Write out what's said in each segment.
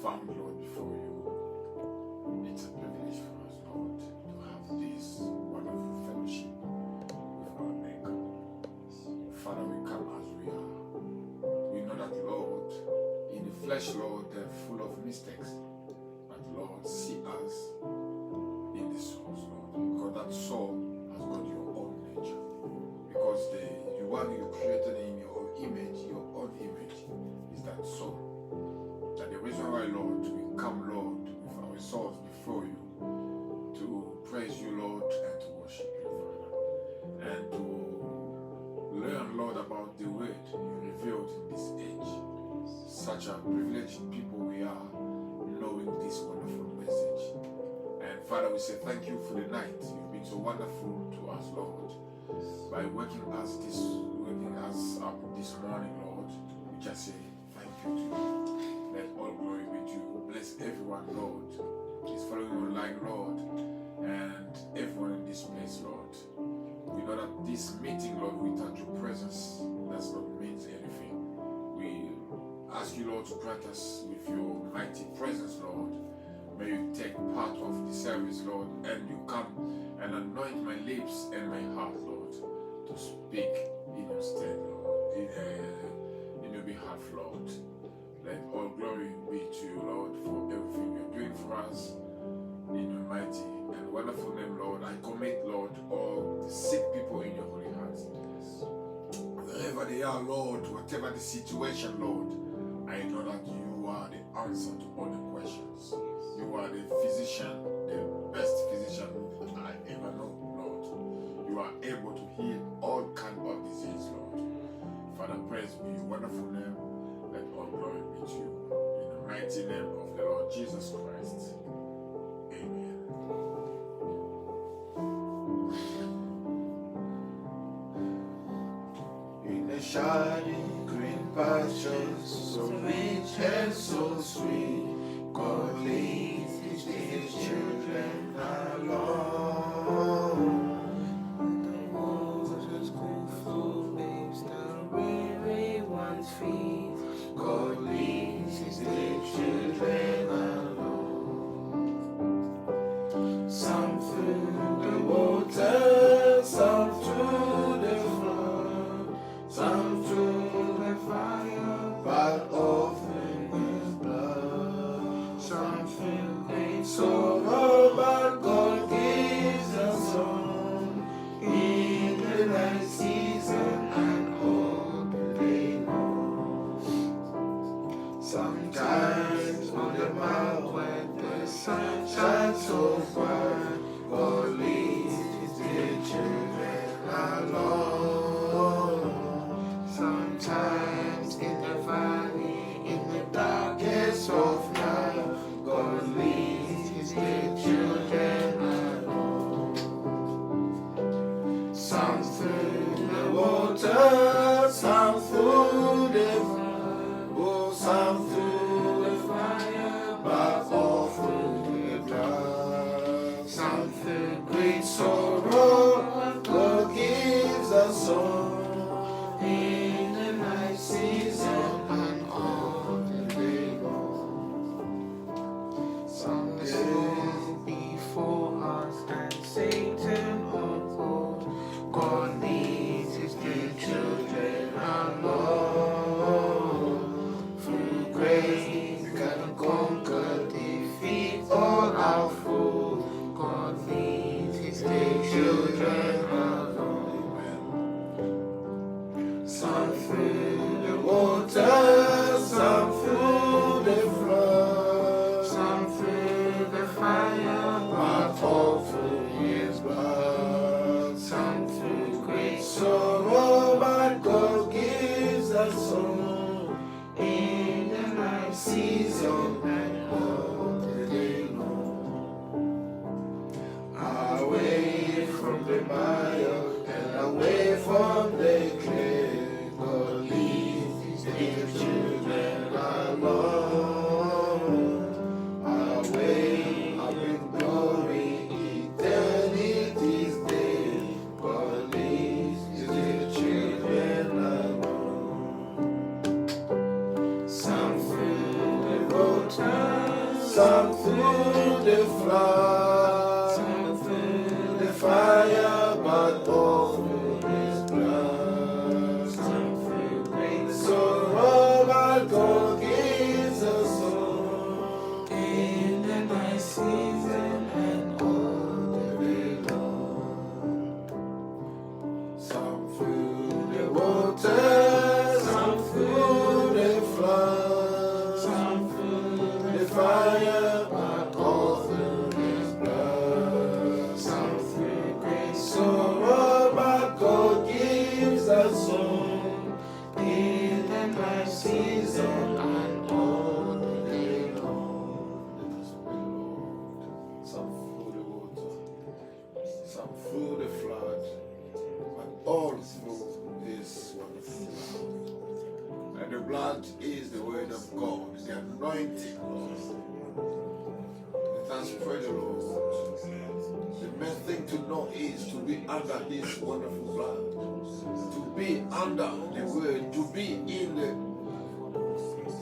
found, Lord, before you. It's a privilege for us, Lord, to have this wonderful fellowship with our Maker. Father, we come as we are. We know that, Lord, in the flesh, Lord, they're full of mistakes. But, Lord, see us in the souls, Lord, because that soul has got your own nature. Because the one you created in your image, your own image, is that soul. That the reason why, Lord, we come, Lord, with our souls before you to praise you, Lord, and to worship you, Father, and to learn, Lord, about the word you revealed in this age. Such a privileged people we are, knowing this wonderful message. And Father, we say thank you for the night. You've been so wonderful to us, Lord, by waking us up this morning, Lord. We just say thank you to you. Let all glory be to you. Bless everyone, Lord, is following online, Lord, and everyone in this place, Lord. We know that this meeting, Lord, without your presence does not mean anything. We ask you, Lord, to grant us with your mighty presence, Lord. May you take part of the service, Lord, and you come and anoint my lips and my heart, Lord, to speak in your stead, Lord, in your behalf, Lord. Let all glory be to you, Lord, for everything you're doing for us. In your mighty and wonderful name, Lord, I commit, Lord, all the sick people in your holy hands. Wherever they are, Lord, whatever the situation, Lord, I know that you are the answer to all the questions. You are the physician, the best physician I ever know, Lord. You are able to heal all kinds of disease, Lord. Father, praise be your wonderful name. Let all glory be to you. In the mighty name of the Lord Jesus Christ. Amen. In the shining green pastures, so rich and so sweet, God leads his children along. The waters cool full waves, the weary ones feet. God leads his children along. Some through the water, some through the flood, some through the fire, but often with blood. Some through great sorrow, but God gives a song in the night season and all the day long. Sometimes on the mount where the sun shines so bright, God leads his dear children along. Sometimes in the valley, in the darkest of night, God leads his dear children along. Some through the water, some through the flood, oh, some through the fire, but all through the dark. Some through great sorrow, God gives a song in the night season and all the day long. Some stood before us and Satan uphold. God leads his dear children along. Through grace we can conquer, defeat all our foes. God leads his dear children along. Some through the water, some through the flood, Some through the fire, but all through his blood. some through great Sorrow, but God gives us song in the night season and all the day long. Away from the mire and away from the clay, God leads his dear children along. Away in glory, eternity's day, God leads his dear children along. some through the water, through the flood, some through the fire, but all through His blood. some through great Sorrow, but God gives us all. in the night season and all the day long. Some through the water, some through the flood, Some through the fire, but all through His blood. some through great Sorrow, but God gives us song. in the night season and all the day long. Let us pray, Lord. Some through the water, some through the flood, but all through His wonderful blood. And the blood is the word of God, the anointing, Lord. Let us pray, the Lord. The main thing to know is to be under His wonderful blood, to be under the word, to be in the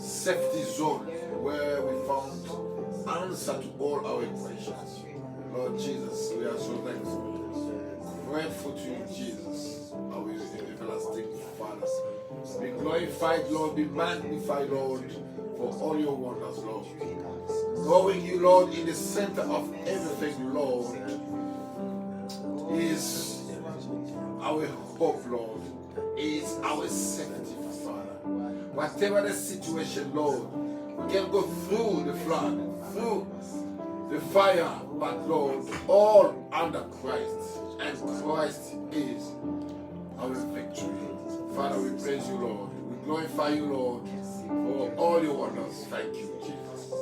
safety zone where we found answer to all our questions. Lord Jesus, we are so thankful, grateful to you, Jesus, our everlasting Father. Be glorified, Lord, be magnified, Lord, for all your wonders, Lord. Knowing you, Lord, in the center of everything, Lord, is our hope, Lord, is our safety, Father. Whatever the situation, Lord, we can go through the flood, through the fire, but Lord, all under Christ, and Christ is our victory. Father, we praise you, Lord. We glorify you, Lord, for all your wonders. Thank you, Jesus.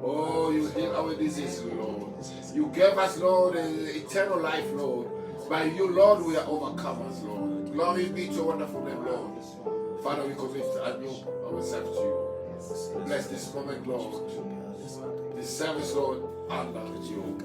Oh, you heal our diseases, Lord. You gave us, Lord, eternal life, Lord. By you, Lord, we are overcomers, Lord. Glory be to your wonderful name, Lord. Father, we commit anew ourselves to you. Bless this moment, Lord. This service, Lord, under your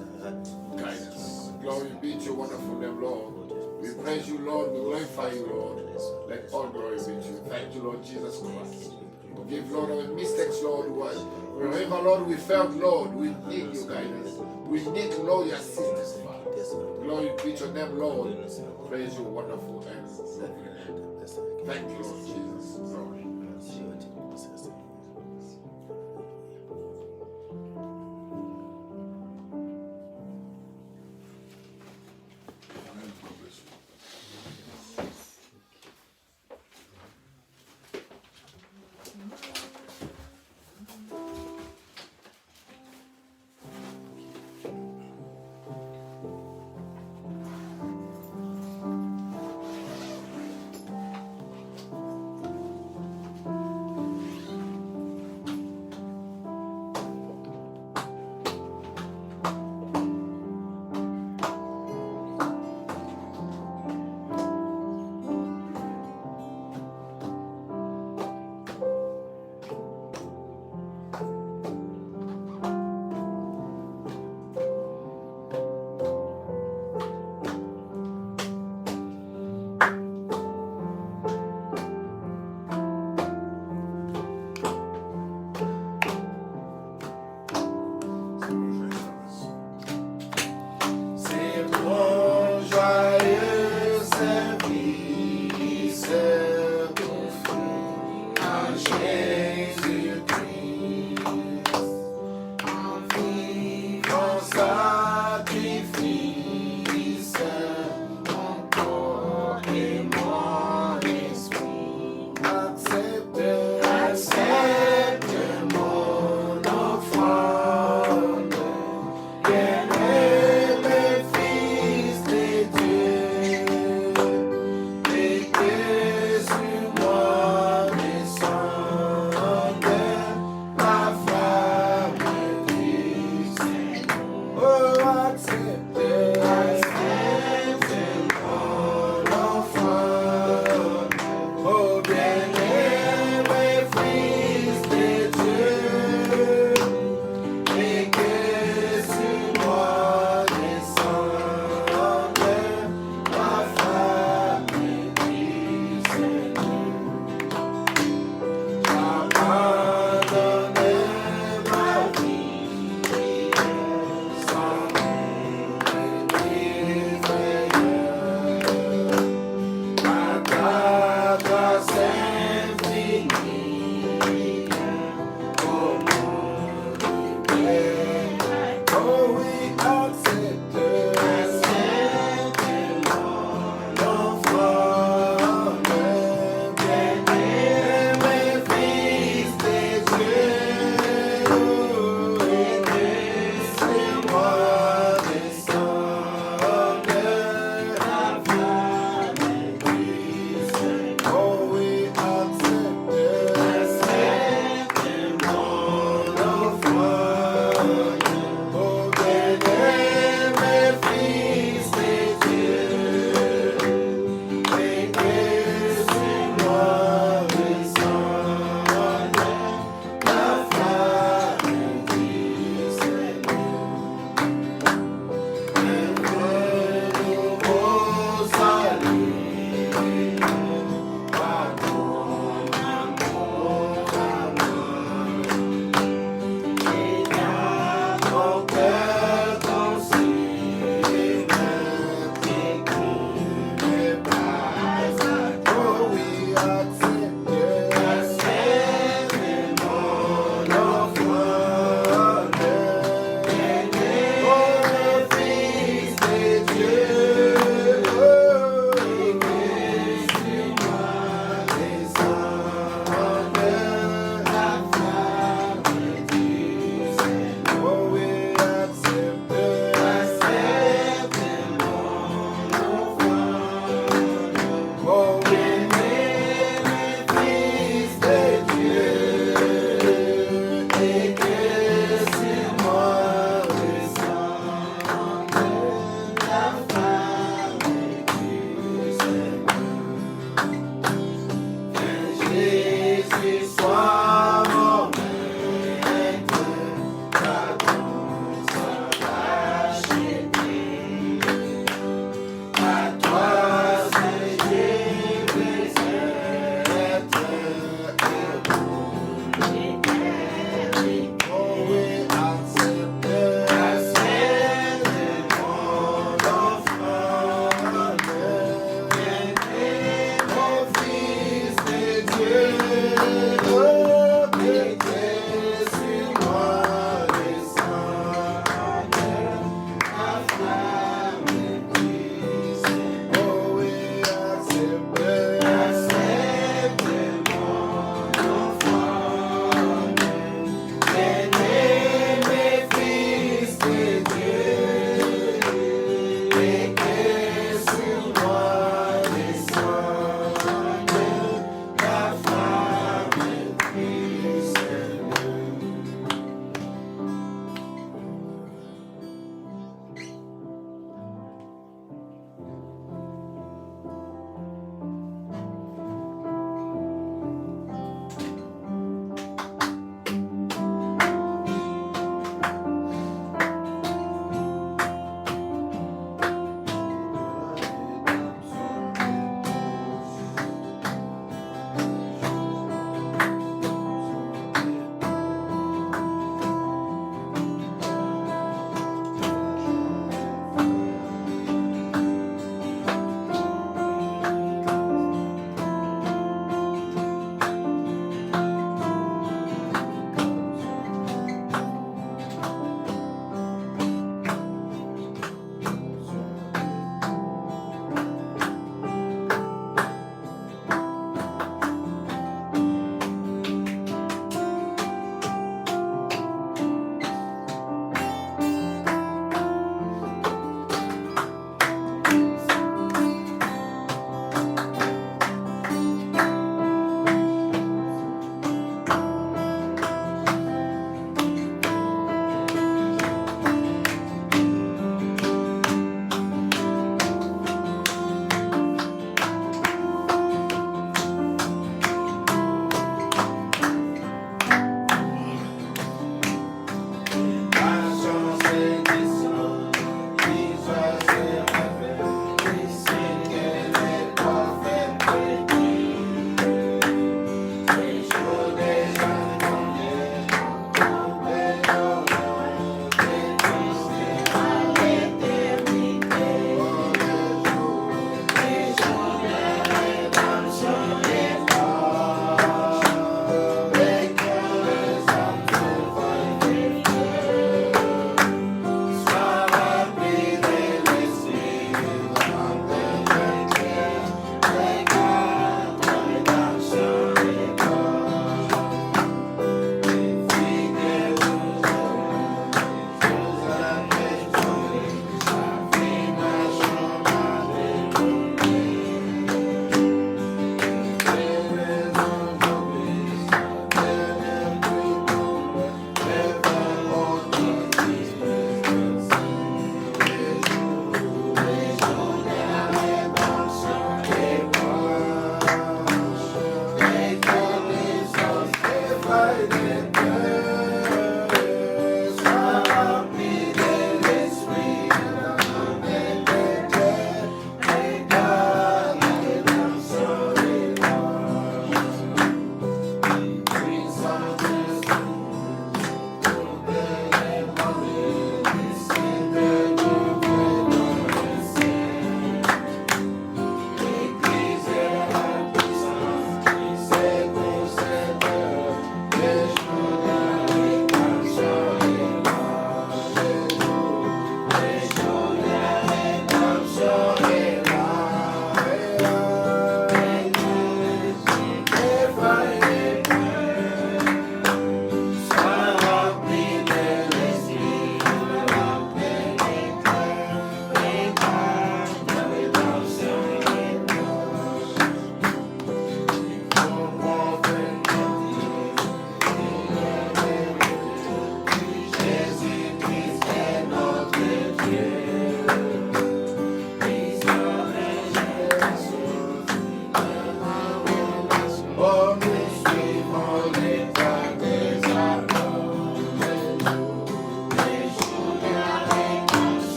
guidance. Glory be to your wonderful name, Lord. We praise you, Lord. We glorify you, Lord. Let all glory be to you. Thank you, Lord Jesus Christ. Forgive, Lord, our mistakes, Lord. Wherever, Lord, we failed, Lord, we need your guidance. We need, Lord, your assistance, Father. Glory be to your name, Lord. Praise your wonderful and lovely name. Thank you, Lord Jesus. Glory. Amen. God bless you.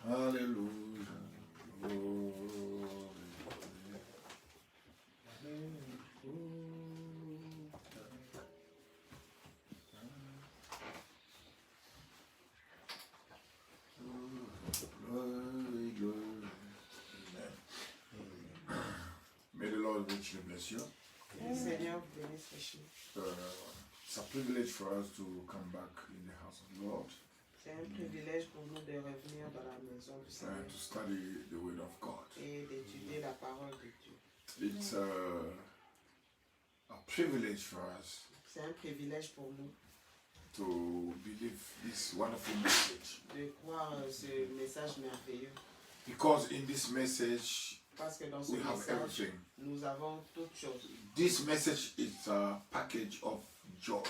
Hallelujah. Glory. Glory, glory. Amen. May the Lord richly bless you. Seigneur, vous bénisse richement. It's a privilege for us to come back in the house of the Lord C'est un privilège pour nous de revenir dans la maison du Seigneur and to study the Word of God. et d'étudier la parole de Dieu. It's a privilege for us C'est un privilège pour nous to believe this wonderful message, de croire ce message merveilleux. because in this message Parce que dans ce we have message, everything. nous avons toutes choses. This message is a package of joy.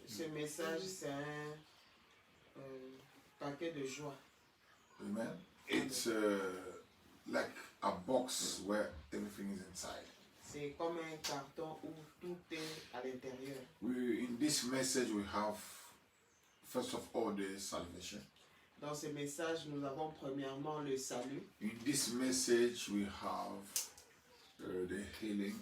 Ce message, c'est un paquet de joie. Amen. It's like a box where everything is inside. C'est comme un carton où tout est à l'intérieur. In this message we have, first of all, the salvation. Dans ce message, nous avons premièrement le salut. In this message we have the healing.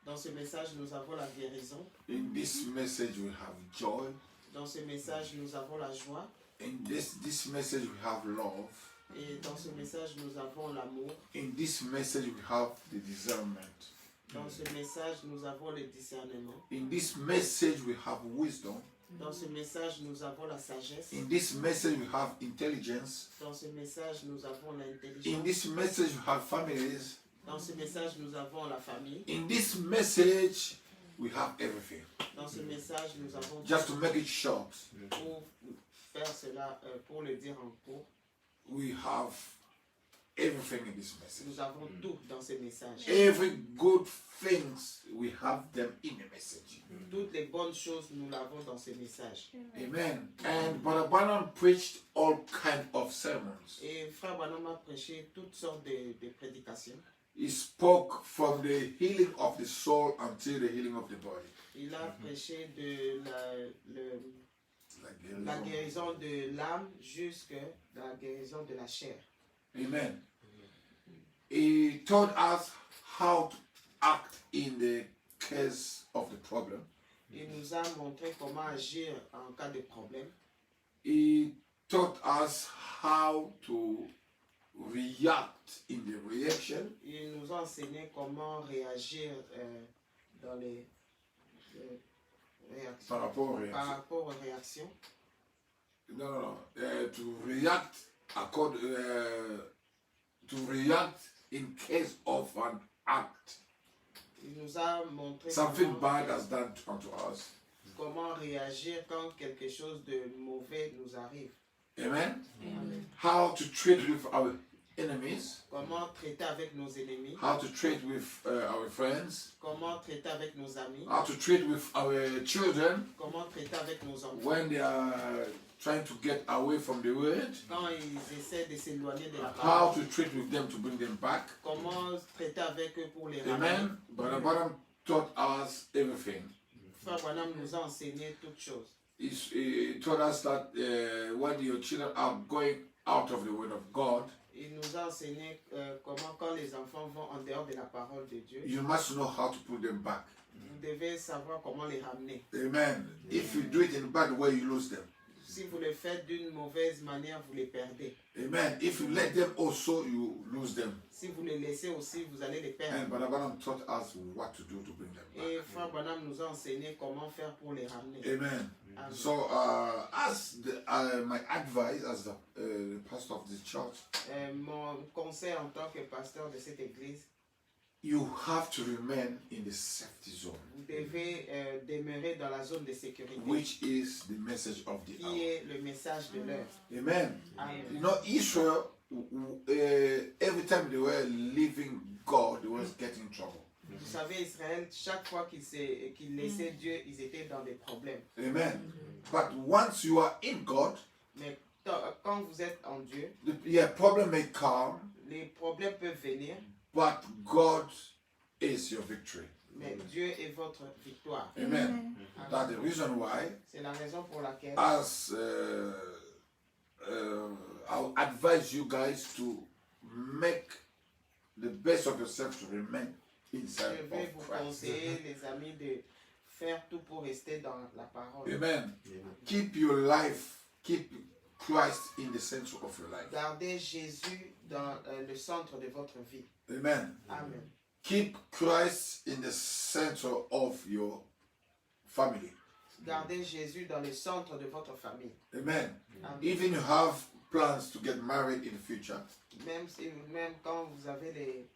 Dans ce message, nous avons la guérison. In this message we have joy. Dans ce message, nous avons la joie. In this message we have love. Et dans ce message, nous avons l'amour. In this message we have the discernment. Dans ce message, nous avons le discernement. In this message we have wisdom. Dans ce message, nous avons la sagesse. In this message we have intelligence. Dans ce message, nous avons In l'intelligence. this message we have families. Dans ce message, nous avons la famille. In this message we have everything. Dans ce message, nous avons Just to make it short, pour faire cela, pour le dire en cours, we have everything in this message. nous avons tout dans ce message. Every good things we have them in the message. Toutes les bonnes choses, nous l'avons dans ce message. Amen. And Brother Branham preached all kind of sermons. Et Frère Branham a prêché toutes sortes de prédications. He spoke from the healing of the soul until the healing of the body. Il a prêché de la guérison de l'âme jusqu'à la guérison de la chair. Amen. He taught us how to act in the case of the problem. Il nous a montré comment agir en cas de problème. He taught us how to react in the reaction. Il nous a enseigné comment réagir dans les réactions. Par rapport aux réactions. Par rapport aux réactions. No. To react to react in case of an act. Il nous a montré Something bad has done unto us. comment réagir quand quelque chose de mauvais nous arrive. Amen. Amen. How to treat with our enemies. Comment traiter avec nos ennemis. How to treat with our friends. Comment traiter avec nos amis. How to treat with our children Comment traiter avec nos enfants. when they are trying to get away from the word. Quand ils essaient de s'éloigner de la How parole. to treat with them to bring them back. Comment traiter avec eux pour les ramener. Amen. Brother Branham taught us everything. Frère Branham nous a enseigné toutes choses. He told us that when your children are going out of the word of God, Il nous a enseigné comment quand les enfants vont en dehors de la parole de Dieu, you must know how to put them back. vous devez savoir comment les ramener. Amen. If you do it in a bad way, you lose them. Si vous le faites d'une mauvaise manière, vous les perdez. Amen. If you let them also, you lose them. Si vous les laissez aussi, vous allez les And perdre. Brother Branham taught us what to do to bring them Et back. Frère Branham nous a enseigné comment faire pour les ramener. Amen. Amen. So, as my advice as the pastor of this church, Mon conseil en tant que pasteur de cette église, you have to remain in the safety zone, vous devez demeurer dans la zone de sécurité, which is the message of the qui hour. est le message de l'heure. Amen. Amen. You know, Israel, every time they were leaving God, they was getting in trouble. Vous savez, Israël, chaque fois qu'ils laissaient Dieu, ils étaient dans des problèmes. Amen. But once you are in God, Mais quand vous êtes en Dieu, the problem may come, les problèmes peuvent venir, but God is your victory. mais Dieu est votre victoire. Amen. That's the reason why, C'est la raison pour laquelle, as I'll advise you guys to make the best of yourself to remain inside Je vais of vous Christ. conseiller, les amis, de faire tout pour rester dans la parole. Amen. Keep your life, keep Christ in the center of your life. Gardez Jésus dans le centre de votre vie. Amen. Amen. Keep Christ in the center of your family. Gardez Jésus dans le centre de votre famille. Amen. Amen. Even you have plans to get married in the future, Même quand vous avez les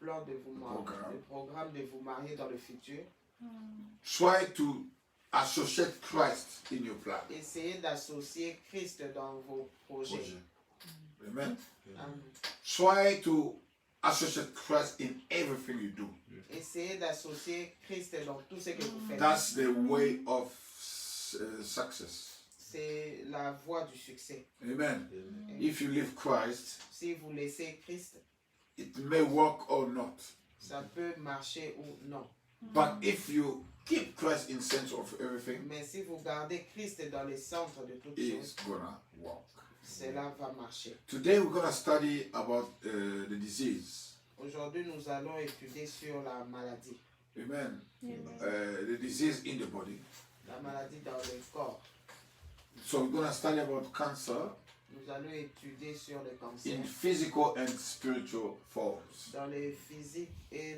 plans de vous marier, Programme. le programme de vous marier dans le futur, try to associate Christ in your plan. essayez d'associer Christ dans vos projets. Amen. Amen. Try to associate Christ in everything you do. Essayez d'associer Christ dans tout ce que vous faites. That's the way of success. C'est la voie du succès. Amen. If you leave Christ, Si vous laissez Christ, it may work or not. ça peut marcher ou non. But if you keep Christ in center of everything, Mais si vous gardez Christ dans le centre de toutes it's choses, gonna work. cela va marcher. Today we're gonna study about the disease. Aujourd'hui, nous allons étudier sur la maladie. Amen. The disease in the body. La maladie dans le corps. So we're gonna study about cancer Nous allons étudier sur le cancer in physical and spiritual forms. dans le physique et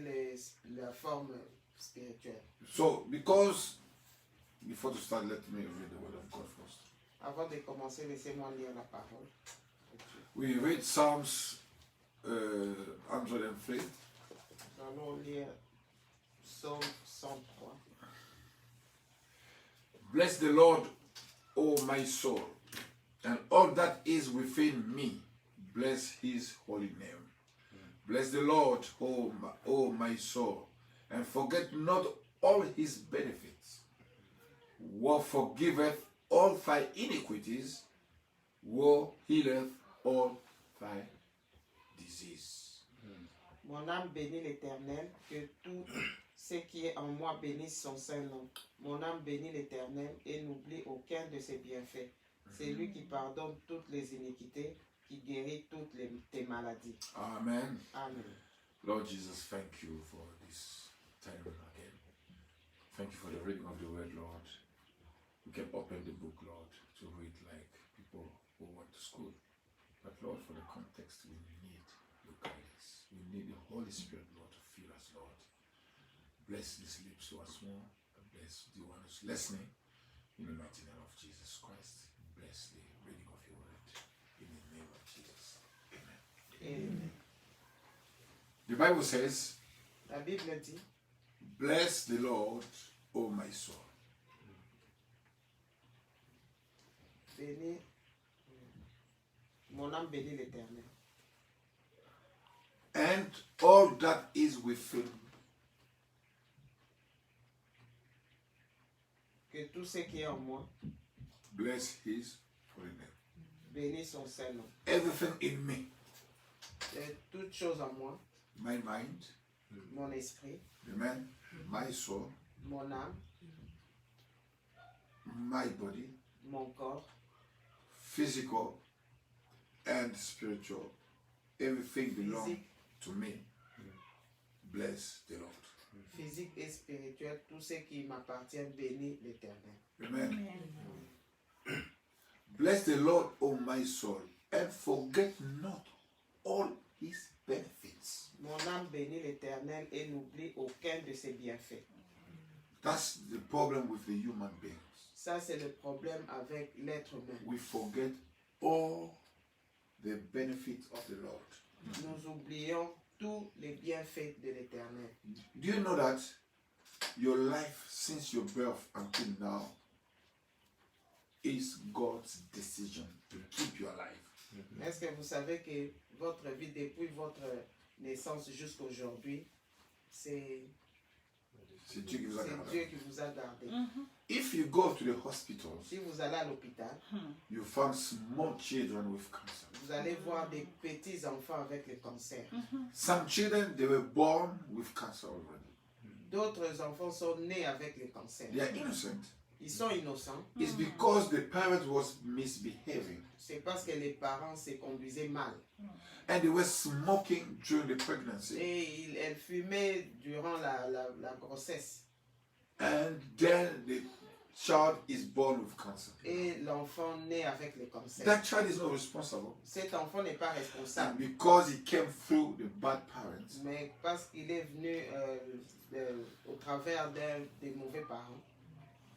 la forme spirituelle. So because before to start, let me read the word of God first. Avant de commencer, laissez-moi lire la parole. We read Psalms 103. Nous allons lire Psaume 103. Bless the Lord, O my soul, and all that is within me. Bless his holy name. Bless the Lord, O my soul, and forget not all his benefits. Who forgiveth all thy iniquities, who healeth all thy disease. Mon âme bénit l'Éternel, que tout ce qui est en moi bénisse son saint nom. Mon âme bénit l'Éternel et n'oublie aucun de ses bienfaits. C'est lui qui pardonne toutes les iniquités, qui guérit toutes tes maladies. Amen. Amen. Lord Jesus, thank you for this time again. Thank you for the reading of the word, Lord. We can open the book, Lord, to read like people who went to school. But Lord, for the context, we need your guidance. We need the Holy Spirit, Lord, to fill us, Lord. Bless these lips once more. And bless the one who's listening. In the mighty name of Jesus Christ. Bless the reading of your word. In the name of Jesus. Amen. Amen. The Bible says, La Bible dit, bless the Lord, O my soul. bénis, mon âme bénit l'Éternel. And all that is within Que tout ce qui est en moi bless his holy name. bénisse son saint nom. Everything in me, Toutes choses en moi, my mind, mon esprit, amen, my soul, mon âme, my body, mon corps, physical and spiritual, everything belongs physique, to me. Bless the Lord. physique et spirituel, tout ce qui m'appartient bénit l'Éternel. Amen. Bless the Lord, O my soul, and forget not all his benefits. Mon âme bénit l'Éternel et n'oublie aucun de ses bienfaits. That's the problem with the human beings. Ça, c'est le problème avec l'être humain. We forget all the benefits of the Lord. Nous oublions tous les bienfaits de l'Éternel. Do you know that your life since your birth until now is God's decision to keep you alive? Est-ce que vous savez que votre vie depuis votre naissance jusqu'à aujourd'hui, c'est C'est Dieu qui vous a gardé. Dieu qui vous a gardé. If you go to the hospitals, Si vous allez à l'hôpital, you find small children with cancer. vous allez voir des petits enfants avec le cancer. Some children, they were born with cancer already. D'autres enfants sont nés avec le cancer. They are innocent. Ils sont innocents. It's because the parent was misbehaving. C'est parce que les parents se conduisaient mal. And they were smoking during the pregnancy. Et elle fumait durant la grossesse. And then the child is born with cancer. Et l'enfant naît avec le cancer. That child is not responsible. Cet enfant n'est pas responsable. Because he came through the bad parents. Mais parce qu'il est venu au travers des mauvais parents.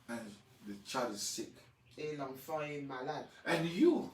And the child is sick. Et l'enfant est malade. And you,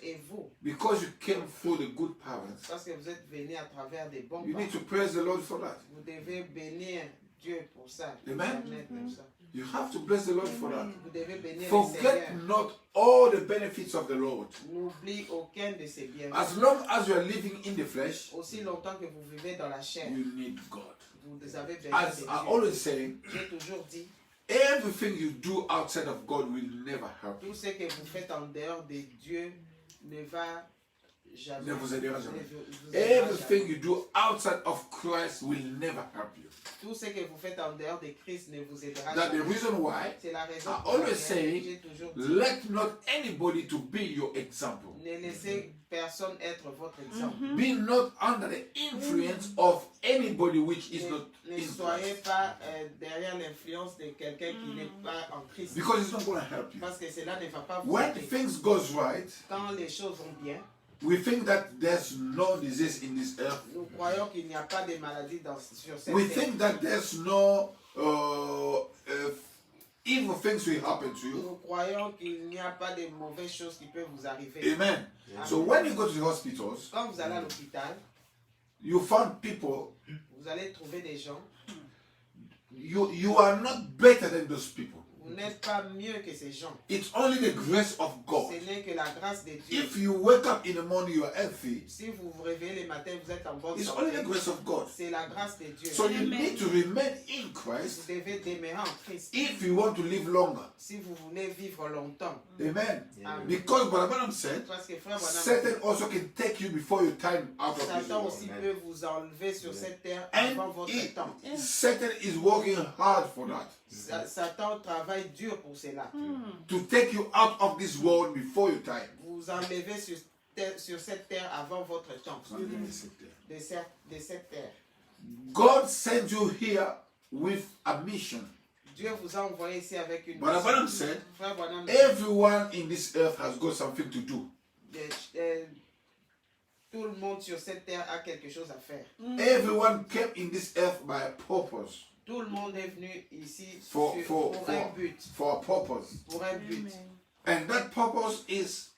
Et vous, because you came through the good parents, parce que vous êtes venu à travers des bons you parents, need to praise the Lord for that. vous devez bénir Dieu pour ça. Amen. L'éternel pour ça. You have to bless the Lord for that. Vous devez bénir le Forget Seigneur. not all the benefits of the Lord. N'oublie aucun de ses bienfaits. As long as you are living in the flesh, Aussi longtemps que vous vivez dans la chair, you need God. vous avez besoin de As Dieu. I always say, J'ai toujours dit, everything you do outside of God will never help you. tout ce que vous faites en dehors de Dieu ne va jamais. Ne vous aidera jamais. ne vous aidera Everything jamais. you do outside of Christ will never help you. Tout ce que vous faites en dehors de Christ ne vous aidera That's the jamais. reason why C'est la raison I pour always laquelle say, j'ai toujours dit, let not anybody to be your example. ne laissez personne être votre exemple. Be not under the influence of anybody which is not Ne in soyez Christ. pas derrière l'influence de quelqu'un qui n'est pas en Christ. Because it's not going to help you. Parce que cela ne va pas vous When aider. things goes right, Quand les choses vont bien, we think that there's no disease in this earth. nous croyons qu'il n'y a pas de maladie sur cette We terre. think that there's no evil things will happen to you. Nous croyons qu'il n'y a pas de mauvaises choses qui peuvent vous arriver. Amen. So when you go to the hospitals, Quand vous allez à l'hôpital, you find people, vous allez trouver des gens. you are not better than those people. Vous n'êtes pas mieux que ces gens. It's only the grace of God. Ce n'est que la grâce de Dieu. If you wake up in the morning, you are healthy. Si vous vous réveillez le matin, vous êtes en bonne It's only the santé. grace of God. C'est la grâce de Dieu. So you need to remain in Christ Vous devez demeurer en Christ. if you want to live longer. Si vous voulez vivre longtemps. Amen. Amen. Because Brother Branham said, Parce que frère Branham, Satan also can take you before your time out of this Satan world. aussi peut vous enlever sur cette terre And avant votre temps. Satan is working hard for that. Satan travaille dur pour cela. To take you out of this world before your time. Vous enlevez sur cette terre avant votre temps. De cette terre. God sent you here with a mission. Dieu vous a envoyé ici avec une Brother Branham mission. said, Frère Branham, everyone in this earth has got something to do. tout le monde sur cette terre a quelque chose à faire. Everyone came in this earth by a purpose. Tout le monde est venu ici For un but. a purpose. Pour un but. And that purpose is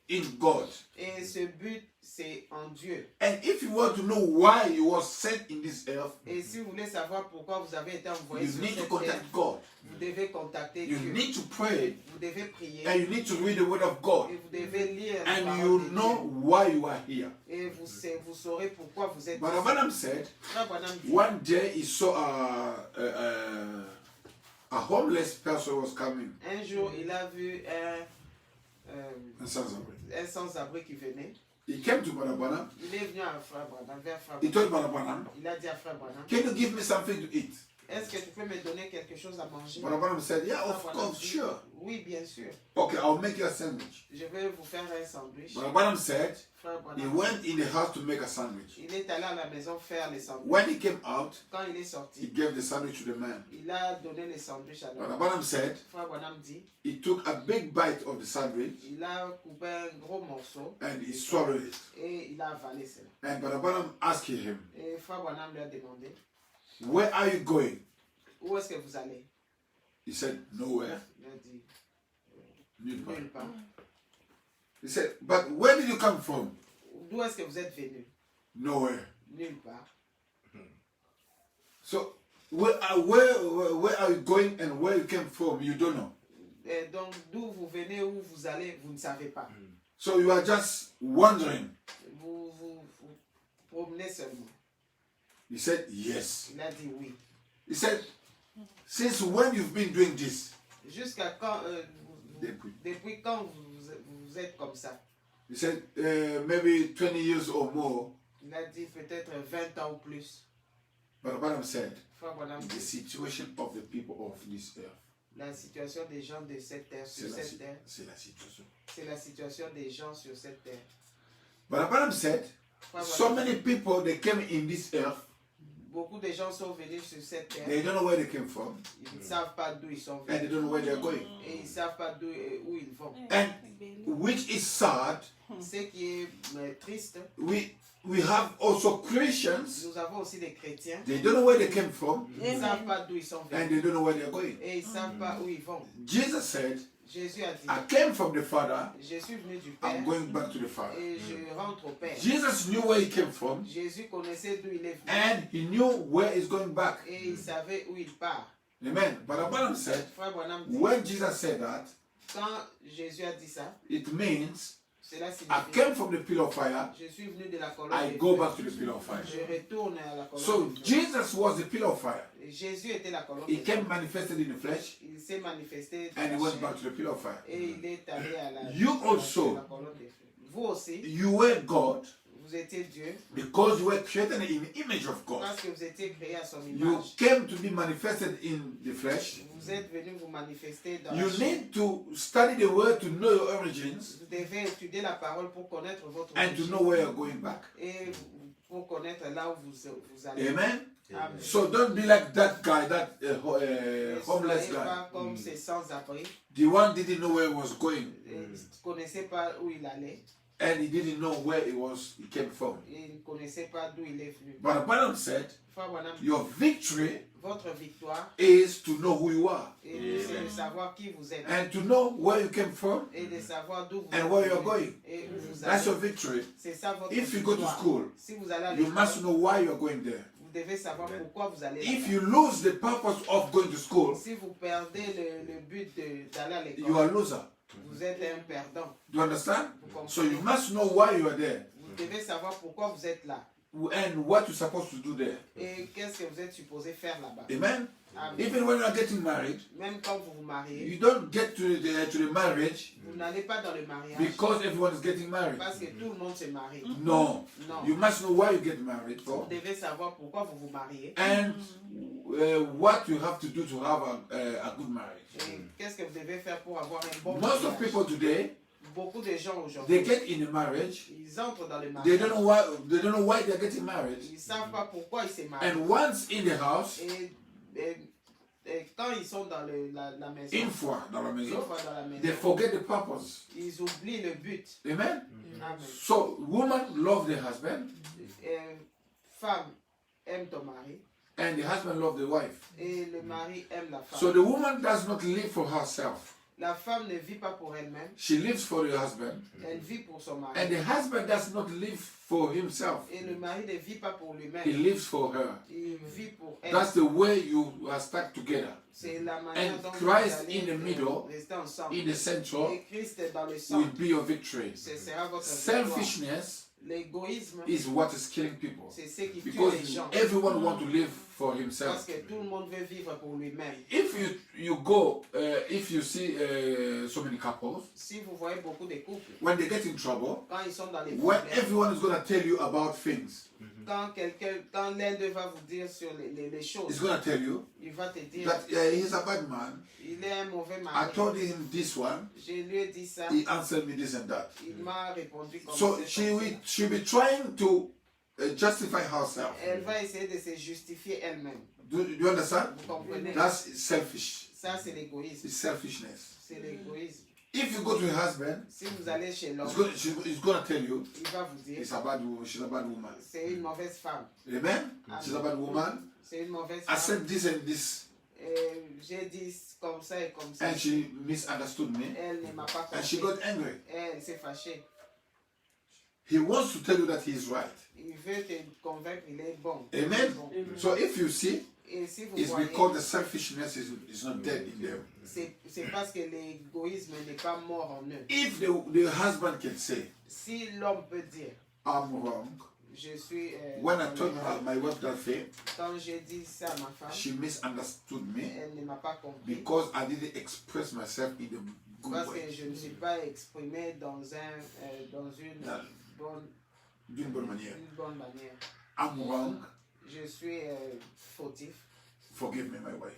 in God. Et ce but, c'est en Dieu. And if you want to know why you were sent in this earth, Et si vous voulez savoir pourquoi vous avez été envoyé you sur need to cette terre, contact God. vous devez contacter You Dieu. need to pray Vous devez prier. and you need to read the word of God. Et vous devez lire la And parole you de know Dieu. why you are here. Et vous saurez pourquoi vous êtes Brother ici. Branham said, Frère Branham dit, one day he saw a homeless person was coming. un jour, il a vu un sans-abri qui venait. He came to Brother Branham. Il est venu à Frère Branham, vers Frère He Branham. told Brother Branham, Il a dit à Frère Branham, can you give me something to eat? est-ce que tu peux me donner quelque chose à manger? Brother Branham said, yeah, Frère of Branham course, dit, sure. oui, bien sûr. Okay, I'll make you a sandwich. Je vais vous faire un sandwich. Brother Branham said, Frère he Branham, went in the house to make a sandwich. il est allé à la maison faire les sandwichs. When he came out, Quand il est he sorti, gave the sandwich to the man. il a donné les sandwichs à Brother l'homme. Branham said, Frère Branham dit, he took a big bite of the sandwich il a coupé un gros morceau and he swallowed it. et il a avalé cela. And Brother Branham asked him, Et Frère Branham lui a demandé, where are you going? où est-ce que vous allez? He said, nowhere. Il a dit, Nulle part. nulle part. He said, but where did you come from? D'où est-ce que vous êtes venu? Nowhere. Nulle part. So where are you going and where you came from? You don't know. Et donc, d'où vous venez, où vous allez, vous ne savez pas. So you are just wondering. Vous promenez seulement. He said, yes. Il a dit oui. He said, since when you've been doing this? Jusqu'à quand, Depuis quand vous êtes comme ça? He said, maybe 20 years or more. Il a dit peut-être 20 ans ou plus. But Branham said, Frère Branham the dit, situation of the people of this earth. La situation des gens de cette terre, sur cette terre, C'est la situation. c'est la situation des gens sur cette terre. But Abraham said, Frère so Branham, many people, they came in this earth, beaucoup de gens sont venus sur cette terre. they don't know where they came from, Ils ne savent pas d'où ils sont and they venus. don't know where they're going. Et ils ne savent pas où ils vont. And which is sad, Ce qui est triste, we have also Christians, nous avons aussi des chrétiens. they don't know where they came from, Ils ne savent pas d'où ils sont and venus. they don't know where they're going. Et ils ne savent pas où ils vont. Jesus said, Jésus a dit, I came from the Father, je suis venu du I'm Père going back to the Father. et je rentre au Père. Jesus knew where he came from, Jésus connaissait d'où il est venu and he knew where he's going back. et il savait où il part. Amen. But Abraham said, Frère Branham dit, when Jesus said that, quand Jésus a dit ça, it means cela I signifie, came from the pillar of fire, je suis venu de la colonne I de go feu. back to the pillar of fire. Je retourne à la colonne So de feu. Jesus was the pillar of fire. Et Jésus était la colonne He de feu. came manifested in the flesh, Il s'est manifesté dans and he la went chair back to the pillar of fire. et il est allé à la, You à also, la colonne de feu. Vous aussi, you were God vous étiez Dieu because you were created in the image of God. parce que vous étiez créé à son You image. came to be manifested in the flesh. Vous êtes venu vous manifester dans You la chair. need to study the word to know your origins Vous devez étudier la parole pour connaître votre and to origine know where you're going back. et pour connaître là où vous allez. Amen. Amen. So don't be like that guy, that Ne homeless soyez guy. pas comme ces sans-abri. The one didn't know where he was going, Ils ne connaissaient pas où il allait. and he didn't know where he came from. Et ils ne connaissaient pas d'où il est venu. But the Bible said, Frère Branham, your victory votre victoire is to know who you are c'est de savoir qui vous êtes and to know where you came from et de savoir d'où vous and where you're venez going. et où vous That's allez. your victory. C'est ça votre If you go to victoire. school, Si vous allez à you l'école, must know why you're going there. vous devez savoir pourquoi vous allez If là-bas. you lose the purpose of going to school, Si vous perdez le but d'aller à you are a l'école, loser. vous êtes un perdant. Do you understand? Vous So you comprenez? must know why you are there Vous devez savoir pourquoi vous êtes là and what you're supposed to do there. et qu'est-ce que vous êtes supposé faire là-bas. Amen. Amen. Even when you are getting married, Même quand vous vous mariez, you don't get to the marriage vous n'allez pas dans le mariage because everyone is getting married. parce que tout le monde se marie. No. Non. You must know why you get married Vous for devez savoir pourquoi vous vous mariez and what you have to do to have a good marriage. et qu'est-ce que vous devez faire pour avoir un bon Most of mariage. people today, Beaucoup de gens they aujourd'hui, get in a marriage, ils entrent dans le they mariage. don't know why they're getting married. Ils ne savent pas pourquoi ils se marient. And once in the house, Et quand ils sont dans la maison, une fois dans la une maison, fois dans la they maison, forget the purpose. ils oublient le but. Amen. Amen. So woman love the husband Femme aime ton mari and the husband love the wife. et le mari aime la femme. So the woman does not live for herself. La femme ne vit pas pour elle-même, She lives for the husband. elle vit pour son mari. And the husband does not live for himself. Et le mari ne vit pas pour He lui-même, lives for her. il vit pour elle. That's the way you are stuck together. C'est la manière And dont Christ vous allez in the middle, rester ensemble. in the central, Et Christ est dans le will centre. be your victory. Ce sera votre victoire. Selfishness L'égoïsme, is what is killing people. c'est ce qui tue Because les gens. everyone wants to live for Parce himself. que tout le monde veut vivre pour lui-même. If you go, if you see so many couples, Si vous voyez beaucoup de couples, when they get in trouble, quand ils sont dans les when problèmes, everyone is going to tell you about things, quand l'un d'eux va vous dire sur les choses, he's going to tell you il va te dire, that he's a bad man. il est un mauvais I mari. told him this one, Je lui ai dit ça, he answered me this and that. il m'a répondu comme So ça. she'll be trying to justify herself. Elle va essayer de se justifier elle-même. Do you understand? Vous comprenez? That's selfish. Ça, c'est l'égoïsme. It's selfishness. C'est l'égoïsme. If you go to your husband, Si vous allez chez l'homme, he's going to tell you il va vous dire, she's a bad woman. c'est une mauvaise femme. Amen? She's a bad woman. C'est une mauvaise I femme. said this and this, J'ai dit comme ça et comme ça. and she misunderstood me, Elle ne m'a pas and she compris. got angry. Elle s'est fâchée. He wants to tell you that he is right. Il veut te convaincre qu'il est bon. Amen? Bon. So if you see, Et si vous it's voyez, because the selfishness is not dead in them. c'est parce que l'égoïsme n'est pas mort en eux. If the husband can say, Si l'homme peut dire, I'm wrong, je suis... when I told my wife that thing, Quand j'ai dit ça à ma femme, she misunderstood me elle ne m'a pas compris. because I didn't express myself in a good Parce que way. je ne suis pas exprimé dans une Non. D'une bonne manière. bonne manière. I'm wrong. Je suis fautif. Forgive me, my wife.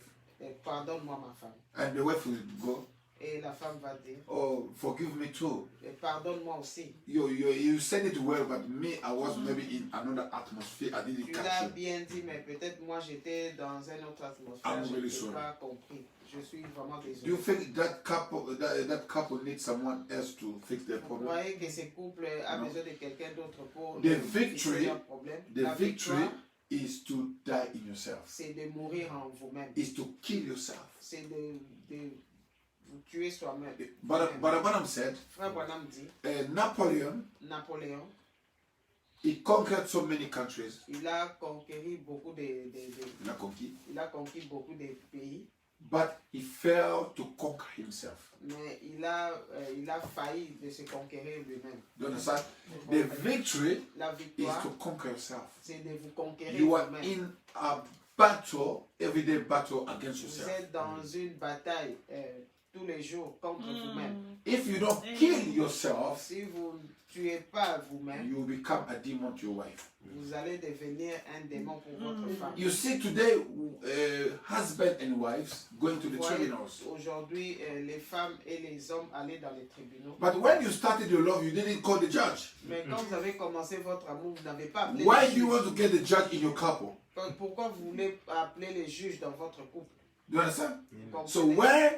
Pardonne-moi ma femme. And the wife will go, Et la femme va dire, oh, forgive me too. pardonne-moi aussi. You said it well, but me, I was maybe in another atmosphere. I didn't Tu catch l'as it. bien dit, mais peut-être moi j'étais dans une autre atmosphère. I'm Je really n'ai sorry. pas compris. Je suis vraiment Do you désolé. think that couple needs someone else to fix their Vous problem? croyez que ce couple a Non. besoin de quelqu'un d'autre pour The fixer victory- leur problème? The La victory victoire, is to die in yourself. c'est de mourir en vous-même. Is to kill yourself. C'est de vous tuer soi-même. But Branham said, Frère Branham dit, Napoleon, Napoléon, he conquered so many countries. il a conquis beaucoup Il a conquis. il a conquis beaucoup de pays, But he failed to conquer himself. mais il a failli de se conquérir lui-même. Do you understand? The victory La is victoire, to conquer yourself. c'est de vous conquérir You are vous-même. in a battle, everyday battle against Vous yourself. êtes dans une bataille tous les jours contre vous-même. If you don't kill yourself, Si vous ne tuez pas vous-même, you will become a demon to your wife. vous allez devenir un démon pour votre femme. You see today, husband and wives going to the Vous voyez, tribunals. aujourd'hui, les femmes et les hommes allaient dans les tribunaux. But when you started your love, you didn't call the judge. Mais quand vous avez commencé votre amour, vous n'avez pas appelé Why les do you juges. want to get the judge in your couple? Pourquoi vous voulez appeler les juges dans votre couple? Do you understand? Comprenez? So when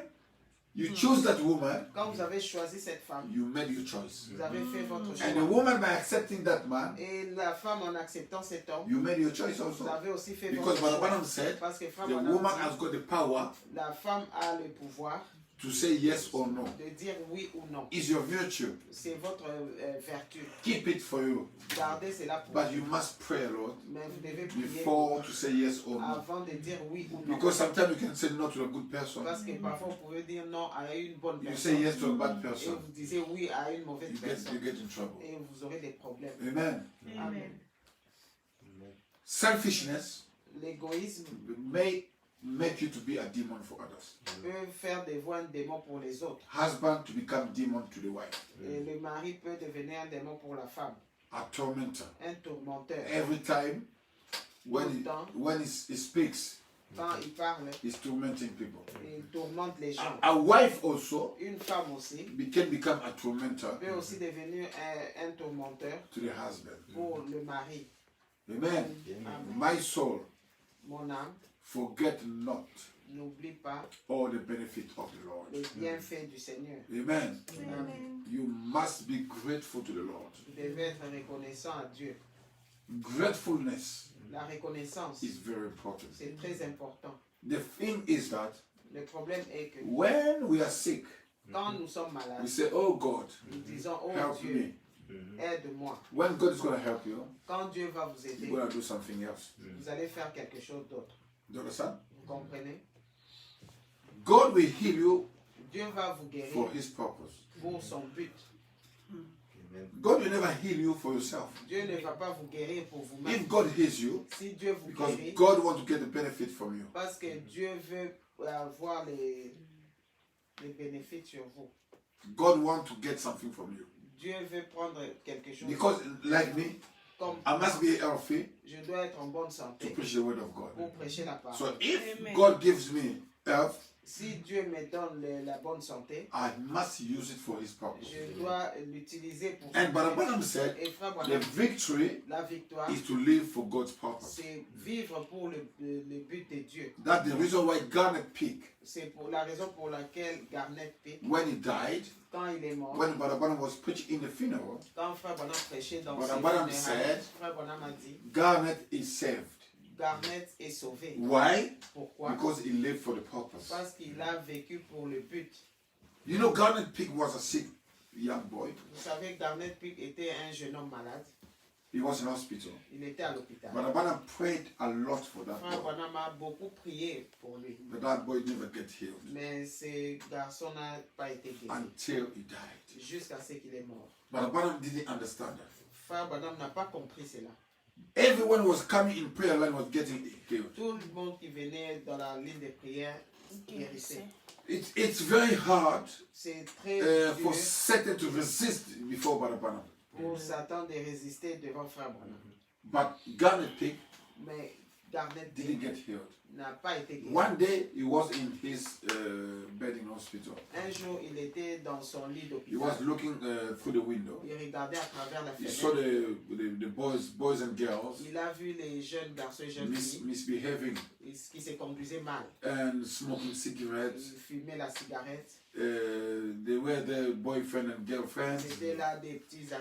you choose that woman, Quand vous avez choisi cette femme, you made your choice. vous avez fait votre And the choix. woman, by accepting that man, Et la femme, en acceptant cet homme, you made your choice vous also. avez aussi fait Because votre choix. Branham said, Parce que femme the en woman a has dit, got the power la femme a le pouvoir to say yes or no. de dire oui ou non. It's your virtue. C'est votre vertu. Keep it for you. Gardez cela pour But vous. you must pray, Lord, Mais vous devez prier before to say yes or no. avant de dire oui ou non. Because sometimes you can say no to a good person. Parce que parfois vous pouvez dire non à une bonne You say personne yes to a bad et person. vous disiez oui à une mauvaise You personne get in trouble. et vous aurez des problèmes. Amen. Amen. Selfishness L'égoïsme may make you to be a demon for others. peut faire des voix un démon pour les autres. Husband to become demon to the wife. Et le mari peut devenir un démon pour la femme, A tormentor. un tourmenteur. Every time when he speaks, Quand il parle, he's tormenting people. il tourmente les gens. A wife also Une femme aussi can become a tormentor peut aussi devenir un tourmenteur to the husband. pour le mari. Amen. Amen. My soul, Mon âme, forget not n'oublie pas all the benefit of the Lord. les bienfaits du Seigneur. Amen. Amen. You must be grateful to the Lord. Vous devez être reconnaissant à Dieu. Gratefulness La reconnaissance, is very important. c'est très important. The thing is that Le problème est que when we are sick, quand nous sommes we malades, say, oh God, nous disons, oh help Dieu, me. aide-moi. When God is going to help you, Quand Dieu va vous aider, He's going to do something else. vous allez faire quelque chose d'autre. Do you understand? Vous comprenez? God will heal you Dieu va vous guérir for His purpose. pour son but. God will never heal you for yourself. Dieu ne va pas vous guérir pour vous-même. If God heals you, Si Dieu vous because guérit, God wants to get the benefit from you. parce que Dieu veut avoir les bénéfices sur vous. God wants to get something from you. Dieu veut prendre quelque chose. Because, like me, Comme I must be healthy je dois être en bonne to santé preach the word of God. pour prêcher la parole. So if Amen. God gives me health, Si Dieu me donne la bonne santé, I must use it for His purpose. je dois l'utiliser pour And Branham said, Et frère the Branham, victory la victoire, is to live for God's purpose. c'est vivre pour le but de Dieu. That's the reason why Garnet Peak, C'est pour la raison pour laquelle Garnet Peak, when he died, quand il est mort, when Branham was preaching in the funeral, quand frère Branham prêchait dans Brother ses Branham funérailles, said, frère Branham a dit, Garnet is saved. Garnet est sauvé. Why? Pourquoi? Because he lived for the purpose. Parce qu'il a vécu pour le but. You know, Garnet Peak was a sick young boy. Vous savez, Garnet Peak était un jeune homme malade. He was in hospital. Il était à l'hôpital. But Branham prayed a lot for that Frère boy. Branham a beaucoup prié pour lui. But that boy never get healed Mais ce garçon n'a pas été guéri until he died. jusqu'à ce qu'il est mort. But Branham didn't understand that. Frère Branham n'a pas compris cela. Everyone was coming in prayer line was getting healed. Tout le monde qui venait dans la ligne de prière guérissait. It's very hard C'est très for dur Satan to resist before Brother Branham. pour Satan de résister devant Frère Branham. But Garnet Peak, Mais Garnett didn't get healed. n'a pas été guéri. One day he was in his bed in hospital. Un jour, il était dans son lit He was d'hôpital. looking through the window. Il regardait à travers la He saw fenêtre. the boys and girls Il a vu les jeunes garçons et jeunes filles misbehaving qui se conduisaient mal. and smoking cigarettes. Ils fumaient la cigarette. They were their boyfriend and girlfriends. C'était là des petits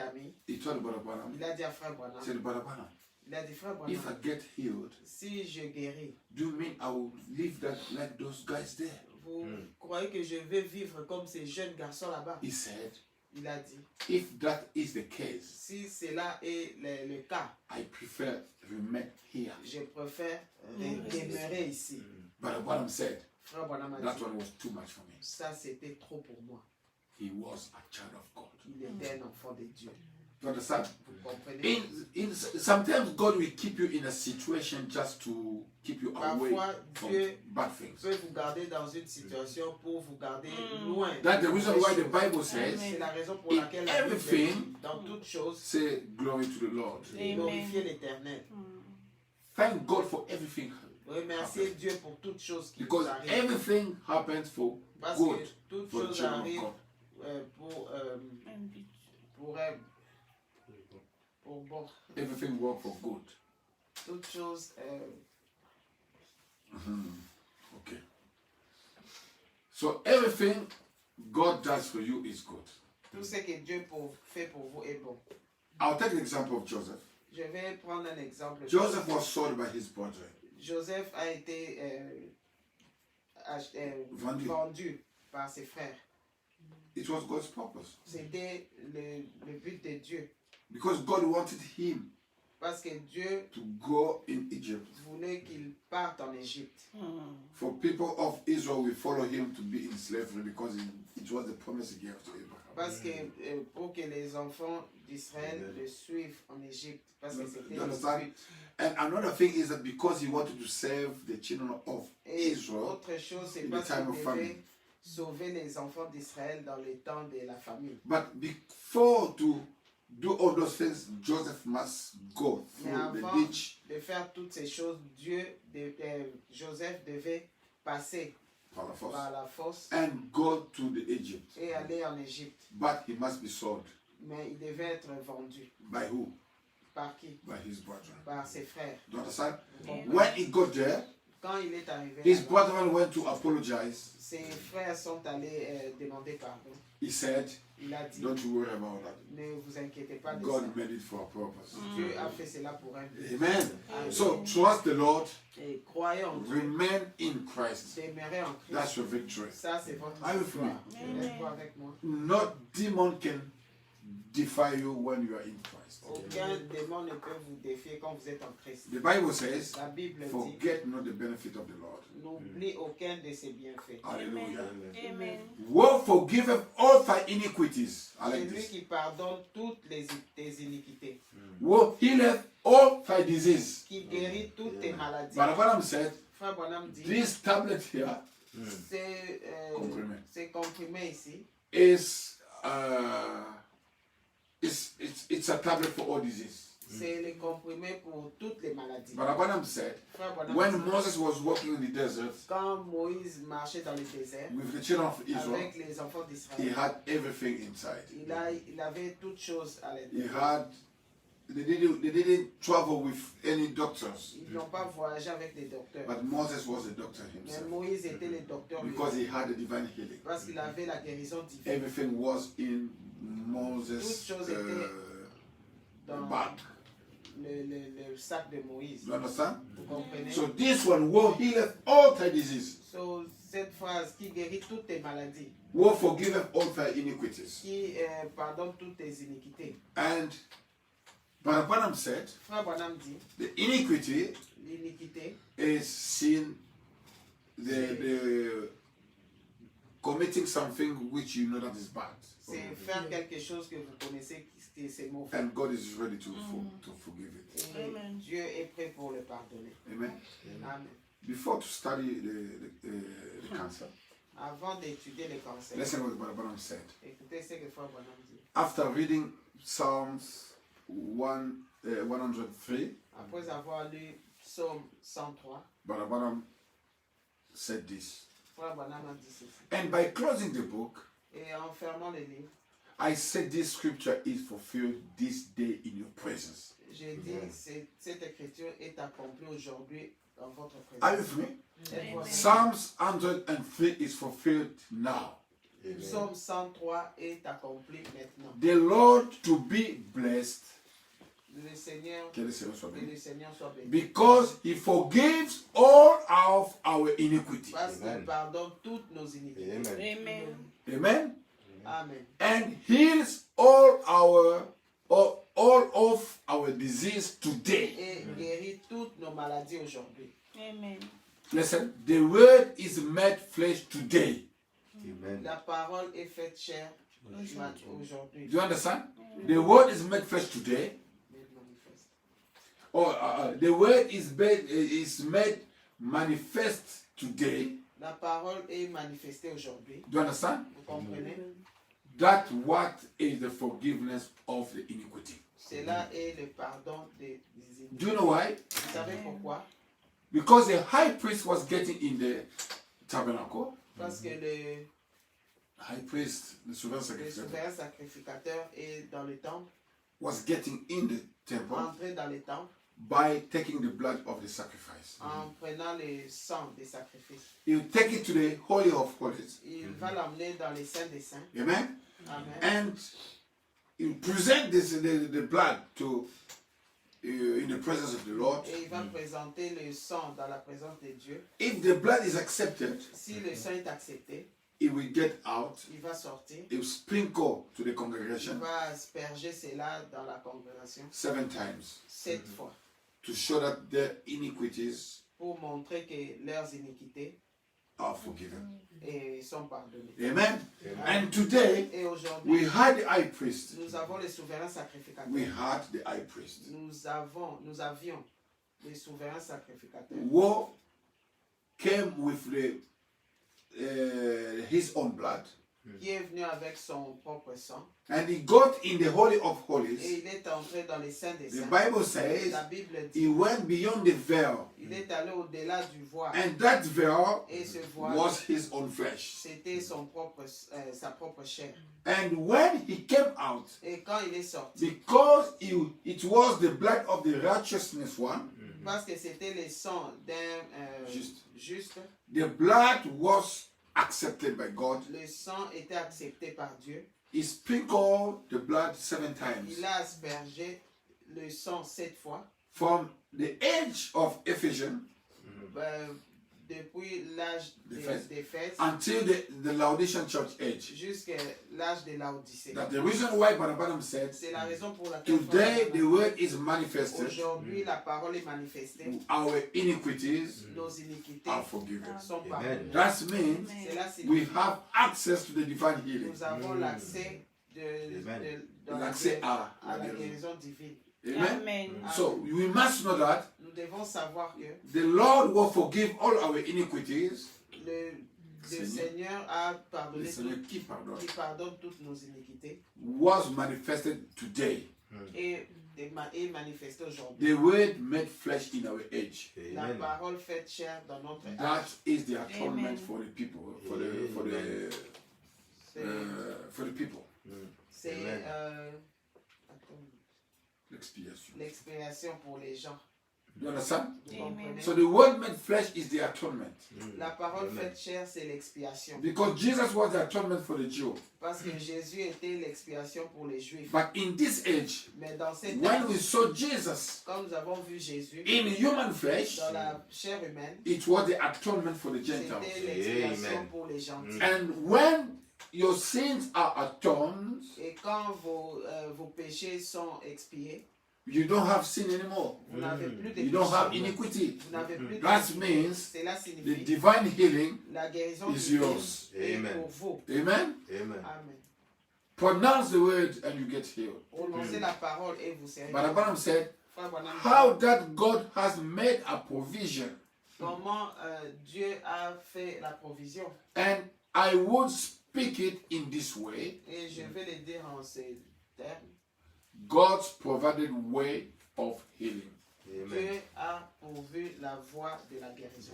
amis. He told Brother Branham, Il a dit à Frère Branham, said, Brother Branham, il a dit Frère if I Branham, get healed, si je guéris, do you mean I will live that like those guys there? vous croyez que je vais vivre comme ces jeunes garçons là-bas? He said, Il a dit, if that is the case, si cela est le cas, I prefer remain here. je préfère demeurer ici. Brother Branham said, Frère Branham a that dit, one was too much for me. ça c'était trop pour moi. He was a child of God. Il était un enfant de Dieu. You understand? Vous comprenez? Sometimes God will keep you in a situation just to keep you away Parfois, from Dieu bad things. peut vous garder dans une situation pour vous garder loin. That's the reason why the des choses. Bible says, C'est la raison pour in laquelle la Bible everything, dit, dans toutes choses, say glory to the Lord. glorifiez l'Éternel. Thank God for everything. Remerciez Dieu pour toutes choses qui vous Because arrivent. everything happens for Parce good que toutes for the choses children of arrivent God. pour bon. Everything works for good. Toutes choses Okay. So everything God does for you is good. tout ce que Dieu fait pour vous est bon. I'll take the example of Joseph. Je vais prendre un exemple. Joseph was sold by his brother. Joseph a été vendu par ses frères. It was God's purpose. C'était le but de Dieu. Because God wanted him Parce que Dieu to go in Egypt. voulait qu'il parte en Égypte. For people of Israel, we follow him to be in slavery because it was the promise he gave to Abraham. Parce que pour que les enfants d'Israël le suivent en Égypte. Parce que c'était You le understand? but. And another thing is that because he wanted to save the children of Et Israel autre chose, c'est in the parce time qu'il of famine. devait sauver les enfants d'Israël dans le temps de la famine. But before to do all those things, Joseph must go Mais through the avant ditch de faire toutes ces choses, Joseph devait passer par la fosse and go to the Egypt. et aller en Égypte. But he must be sold. Mais il devait être vendu. By who? Par qui? By his brother. Par ses frères. Do you understand? Vous comprenez? When he got there, Quand il est arrivé, his là-bas, brethren went to apologize. ses frères sont allés demander pardon. He said, Il a dit, don't you worry about that. ne vous inquiétez pas de ça. God made it for a purpose. Dieu a fait cela pour un but. Amen. Amen. So trust the Lord. Et croyez en Dieu. Remain in Christ. Demeurez en Christ. That's your victory. Ça, c'est votre Are you victoire. free? Êtes-vous avec moi? No demon can defy you when you are in Christ. Aucun démon ne peut vous défier quand vous êtes en Christ. The Bible says, La Bible dit, forget not the benefit of the Lord. n'oublie aucun de ses bienfaits. Hallelujah. Amen. Who forgiveth all thy iniquities. I C'est like lui this. qui pardonne toutes tes iniquités, Who healeth all thy disease. qui guérit toutes tes maladies. Brother Branham said, Frère Branham dit, this tablet here ces comprimés ici, it's a tablet for all disease. c'est les comprimés pour toutes les maladies. Brother Branham said, Frère Branham when dit, Moses was walking in the desert quand Moïse marchait dans le désert with the children of Israel, avec les enfants he d'Israël, had everything inside. il avait toutes choses à He l'intérieur. they didn't travel with any doctors, Ils n'ont pas voyagé avec des docteurs. but Moses was a doctor Mais himself Moïse était le docteur because lui-même, he had a divine healing. parce qu'il avait la guérison divine Everything was in Moses' Toutes choses étaient dans bag. le sac de Moïse. You understand? Vous comprenez? So this one will heal all thy disease, So, cette phrase qui guérit toutes tes maladies, will forgive all thy iniquities. qui pardonne toutes tes iniquités. And Brother Branham said, Frère Branham dit, the iniquity l'iniquité, is sin, the committing something which you know that is bad. c'est faire quelque chose que vous connaissez qui c'est mauvais. And God is ready to forgive it. Et Amen. Dieu est prêt pour le pardonner. Amen. Amen. Before to study the cancer, Avant d'étudier les cancers, listen what Brother Branham said. écoutez ce que Frère Branham dit. After reading Psalms 103, Après avoir lu Psaume 103. Brother Branham said this. Frère Branham a dit ceci. And by closing the book, Et en fermant le livre, I said this scripture is fulfilled this day in your presence. j'ai dit cette écriture est accomplie aujourd'hui dans votre Are you présence. free? Êtes-vous assis? Psalms 103 is fulfilled now. Psaume 103 est accompli maintenant. The Lord to be blessed. Le Seigneur, Que le Seigneur soit que béni. le Seigneur soit béni. Because he forgives all of our iniquity. Parce qu'il Amen. pardonne toutes nos iniquités. Amen. Amen. Amen. Amen. And heals all of our disease today. Et guérit toutes nos maladies aujourd'hui. Amen. Listen, the word is made flesh today. Amen. La parole est faite chair aujourd'hui. Do you understand? The word is made flesh today. Or the word is made manifest today. La parole est manifestée aujourd'hui. Do you understand? Vous comprenez? That what is the forgiveness of the iniquity. Cela est le pardon des iniquités. Do you know why? Vous savez pourquoi? Because the high priest was getting in the tabernacle. Parce que le High priest, the souverain sacrificateur, souverain sacrificateur est dans le temple, was getting in the temple entré dans le temple by taking the blood of the sacrifice. en prenant le sang des sacrifices. He will take it to the Holy of Holies. Il va l'emmener dans les saints des saints. Amen. Amen. And he will present the blood to in the presence of the Lord. Et il va présenter le sang dans la présence de Dieu. If the blood is accepted, Si le sang est accepté, it will get out. il va sortir. It will sprinkle to the Il congregation va asperger cela dans la congrégation 7 times 7 fois to show that their iniquities pour montrer que leurs iniquités are forgiven. sont pardonnées. Amen. And today Et we aujourd'hui, had the high priest. nous avons les souverains sacrificateurs. We had the high priest Nous avions les souverains sacrificateurs who came with his own blood, qui est venu avec son propre sang and he got in the Holy of et Holies. il est entré dans les saints des The saints. Bible says La Bible he dit went beyond the veil, il est allé au-delà du voile and that veil et ce voile was his own flesh. c'était sa propre chair. And when he came out, Et quand il est sorti, because it was the blood of the righteousness one, parce que c'était le sang d'un juste, the blood was accepted by God. le sang était accepté par Dieu. He sprinkled the blood 7 times. Il a aspergé le sang 7 fois. From the age of Ephesians Depuis l'âge d'Éphèse until the Laodicean church age. jusqu'à l'âge de l'Odyssée. That the reason why Barnabas said, C'est la raison pour laquelle today the word is manifested, aujourd'hui la parole est manifestée. our iniquities Nos iniquités are forgiven. sont Amen. pardonnées. That means Cela we signifie have access to the divine healing. nous avons l'accès dans L'accès à à la la guérison. guérison divine. Amen. Amen. So we must know that Nous devons savoir que the Lord will forgive all our iniquities. le Seigneur. Seigneur a The pardonné Seigneur qui pardonne qui pardonne toutes nos iniquités was manifested today. et est manifesté aujourd'hui. The word made flesh in our age. La Amen. parole faite chair dans notre That âge. is the atonement Amen. for the people. C'est For the people. c'est, Amen. L'expiation. l'expiation pour les gens. You understand? Vous Amen. comprenez? So the word made flesh is the atonement. La parole Amen. faite chair, c'est l'expiation. Because Jesus was the atonement for the Jew. Parce que Jésus était l'expiation pour les Juifs. But in this age, Mais dans cette when âge, we saw Jesus quand nous avons vu Jésus in human flesh, dans la chair humaine, it was the atonement for the Gentiles. c'était l'expiation Amen. pour les gentils. And when your sins are atoned, Et quand vos péchés sont expiés, you don't have sin anymore. vous n'avez plus de You don't have péchés. iniquity. Vous n'avez plus de That péchés. means Cela the signifie divine healing la guérison is divine yours. est Amen. pour vous. Amen. Amen. Amen. Pronounce the word and you get healed. Prononcez la parole et vous serez. But Abraham said, Frère Branham dit, how that God has made a provision, comment Dieu a fait la provision. and I would speak it in this way: Et je vais le dire en ces termes. God's provided way of healing. Dieu a pourvu la voie de la guérison.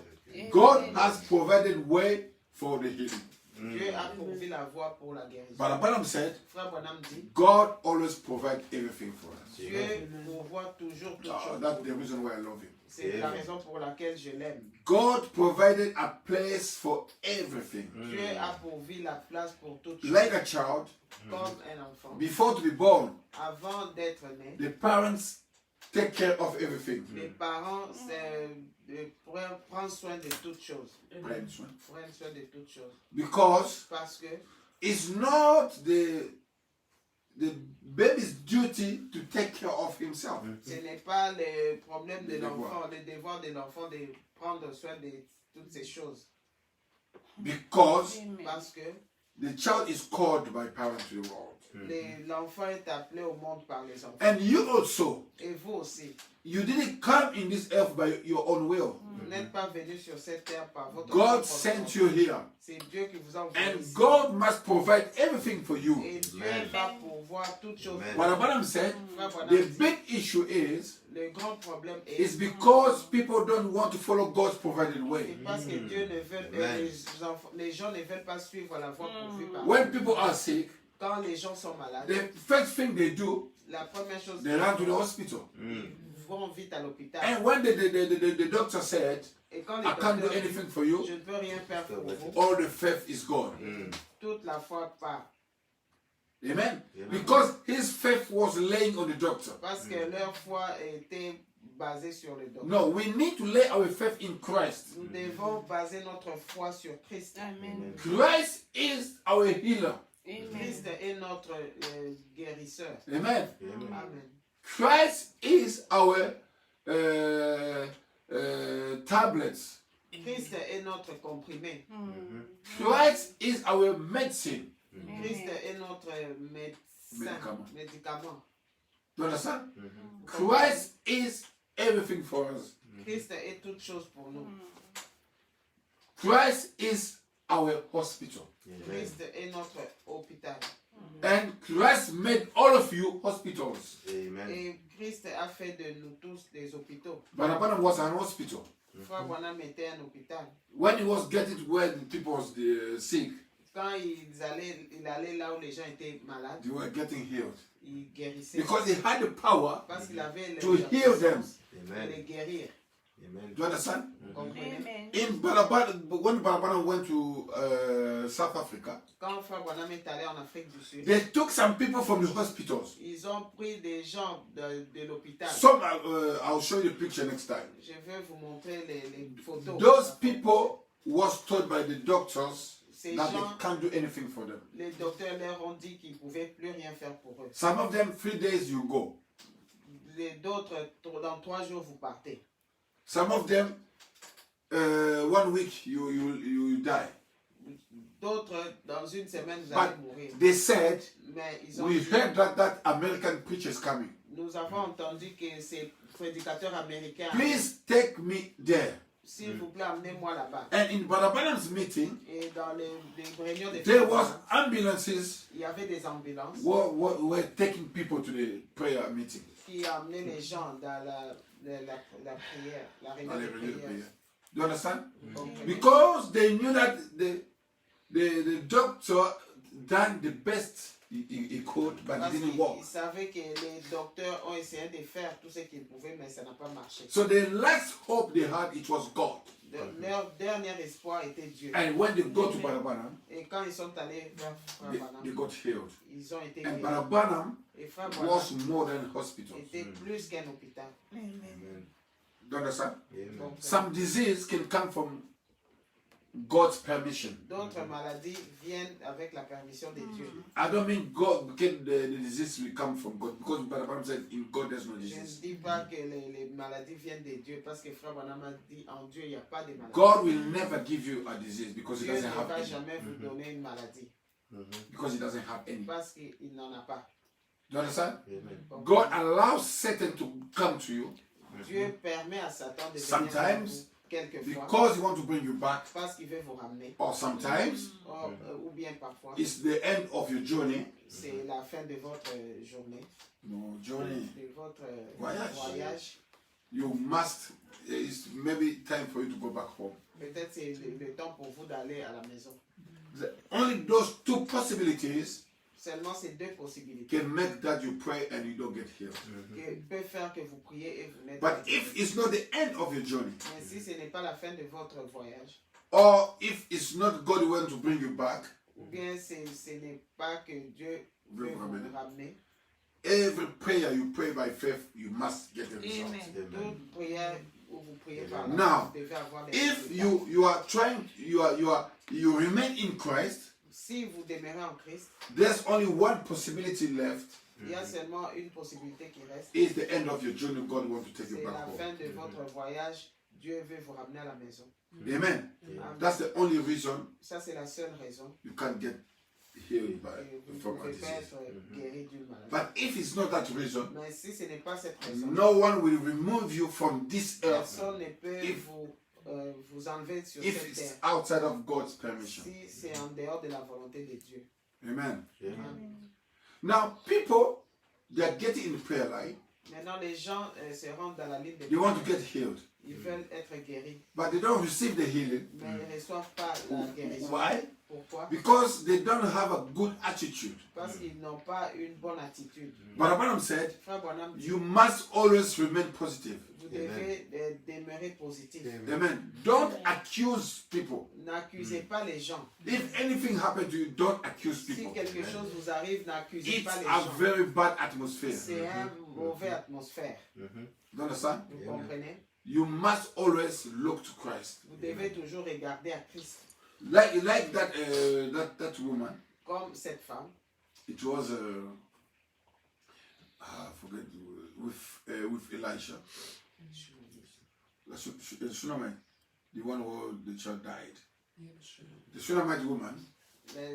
God has provided way for the healing. Dieu a pourvu la voie pour la guérison. But Branham said, Frère Branham dit, God always provides everything for us. Dieu pourvoit toujours toutes choses. That's the reason why I love him. C'est la raison pour laquelle je l'aime. God provided a place for everything. Dieu a pourvu la place pour toutes choses. Like a child, Comme un enfant. before to be born, Avant d'être né, the parents take care of everything. les parents prennent soin de toutes choses. Prennent soin de toutes choses. Because Parce que it's not the baby's duty to take care of himself. ce n'est pas le problème de Le devoir. l'enfant, le devoir de l'enfant de prendre soin de toutes ces choses. Because Parce que the child is called by parents to the world. l'enfant est appelé au monde par les enfants. And you also, Et vous aussi, you didn't come in this earth by your own will. vous n'êtes pas venu sur cette terre par votre God propre sent volonté. you here. C'est Dieu qui vous a envoyé And ici. God must provide everything for you. Et Dieu va pourvoir toutes choses. What Abraham said, Frère Branham the dit, big issue is le grand problème est is because people don't want to follow God's provided way. c'est parce que Dieu ne veut, les gens ne veulent pas suivre la voie pourvue par When Dieu. people are sick, Quand les gens sont malades, the first thing they do, la première chose, they run to the hospital. ils vont vite à l'hôpital. And when the doctor said, Et quand les I can't do docteurs anything disent, for you, je ne peux rien faire pour vous, all the faith is gone. toute la foi part. Amen. Because his faith was laying on the doctor. Parce que leur foi était basée sur le docteur. No, we need to lay our faith in Christ. Nous devons baser notre foi sur Christ. Amen. Christ is our healer. Christ est notre guérisseur. Amen. Amen. Christ is our tablets. Christ est notre comprimé. Christ is our medicine. Christ est notre médicament. Do you understand? Christ is everything for us. Christ est toute chose pour nous. Christ is our hospital. Christ est notre hôpital. And Christ made all of you hospitals. Et Christ a fait de nous tous des hôpitaux. Barnabas was an hospital. Frère Branham était un hôpital. When he was getting to where the people was sick, Quand il allait là où les gens étaient malades, they were getting healed. il guérissait. Because he had the power Parce qu'il avait to heal them. de les guérir. Do you understand? Vous comprenez? Amen. In Barnabas, when Barnabas went to South Africa, Quand Frère Branham est allé en Afrique du Sud, they took some people from the hospitals. ils ont pris des gens de l'hôpital. Some, I'll show you the picture next time. Je vais vous montrer les photos. Those people was told by the doctors Ces that they gens, can't do anything for them. les docteurs leur ont dit qu'ils ne pouvaient plus rien faire pour eux. Some of them, 3 days you go. Les d'autres, dans 3 jours, vous partez. Some of them, 1 week you die. D'autres, dans une semaine, vous But allez mourir. they said, Mais ils ont we dit, heard that American preacher is coming. nous avons entendu que ces prédicateurs américains, Please take me there. s'il vous plaît, amenez-moi là-bas. And in Barnabas' meeting, Et dans les réunions des there frères, was ambulances il y avait des ambulances were taking people to the prayer meeting. qui amenaient les gens dans la prière, la réunion And de they really prière. pray. Do you understand? Vous comprenez? Because they knew that the doctor done the best he could, but Parce it didn't qu'ils work. savaient que les docteurs ont essayé de faire tout ce qu'ils pouvaient, mais ça n'a pas marché. So the last hope they had, it was God. Leur dernier espoir était Dieu. And when they go to Barabanam, Et quand ils sont allés vers Frère they Branham, got healed. ils ont été And guéris. Barabanam Et Frère was Branham more than hospital. était plus qu'un hôpital. Do you understand? Donc, Some disease can come from God's permission. d'autres maladies viennent avec la permission de Dieu. I don't mean God, the disease will come from God, because Barabanam said in God there's no Je ne disease. dis pas que les maladies viennent de Dieu, parce que Frère Branham a dit en Dieu il n'y a pas de maladie. God will never give you a disease because he Dieu ne doesn't have va any. jamais vous donner une maladie, Because he doesn't have any. parce qu'il n'en a pas. Do you understand? Donc, God allows Satan to come to you Dieu permet à Satan de venir Sometimes, vers vous quelquefois because he wants to bring you back, parce qu'il veut vous ramener. or sometimes Ou bien parfois, it's the end of your journey. c'est la fin de votre journée, No journey. de votre Voyage. voyage. you must, it's maybe time for you to go back home. Peut-être c'est le temps pour vous d'aller à la maison. Only those two possibilities Seulement ces deux possibilités can make that you pray and you don't get healed. qui peuvent faire que vous priez et vous n'êtes But pas if guéri. it's not the end of your journey, Mais si ce n'est pas la fin de votre voyage, or if it's not God who wants to bring you back, ou bien ce n'est pas que Dieu veut vous ramener, every prayer you pray by faith, you must get the result. Amen. toute prière où vous priez par la Now, foi, vous devez avoir des If résultats. you are trying, you remain in Christ, Si vous demeurez en Christ, there's only one possibility left. il y a seulement une possibilité qui reste. It's the end of your journey. God wants to take you C'est back la home. fin de votre voyage. Dieu veut vous ramener à la maison. Amen. Amen. That's the only reason Ça, c'est la seule raison. you can't get healed Et vous from ne a pouvez pas disease. être guéri d'une maladie. But if it's not that reason, Mais si ce n'est pas cette raison, no one will remove you from this earth personne ne peut if- vous enlever sur if cette it's terre outside of God's permission. si c'est en dehors de la volonté de Dieu. Amen. Amen. Now, people, they are getting in the prayer line. Maintenant, les gens se rendent dans la ligne de They want to prière. get healed, Ils veulent être guéris, but they don't receive the healing. mais ils ne reçoivent pas la guérison. Why? Pourquoi? Because they don't have a good attitude. Parce qu'ils n'ont pas une bonne attitude. But Abraham said, Frère Branham dit, you must always remain positive. vous devez demeurer positif. Amen. Don't accuse people. N'accusez pas les gens. If anything happened to you, don't accuse Si people. quelque chose vous arrive, n'accusez It's pas les a gens. very bad atmosphere. C'est une mauvaise atmosphère. You understand? Vous comprenez? You must always look to Christ. Vous devez toujours regarder à Christ. Like that woman. Comme cette femme, It was I forget with Elisha. The Shunammite, the one who the child died. The Shunammite woman,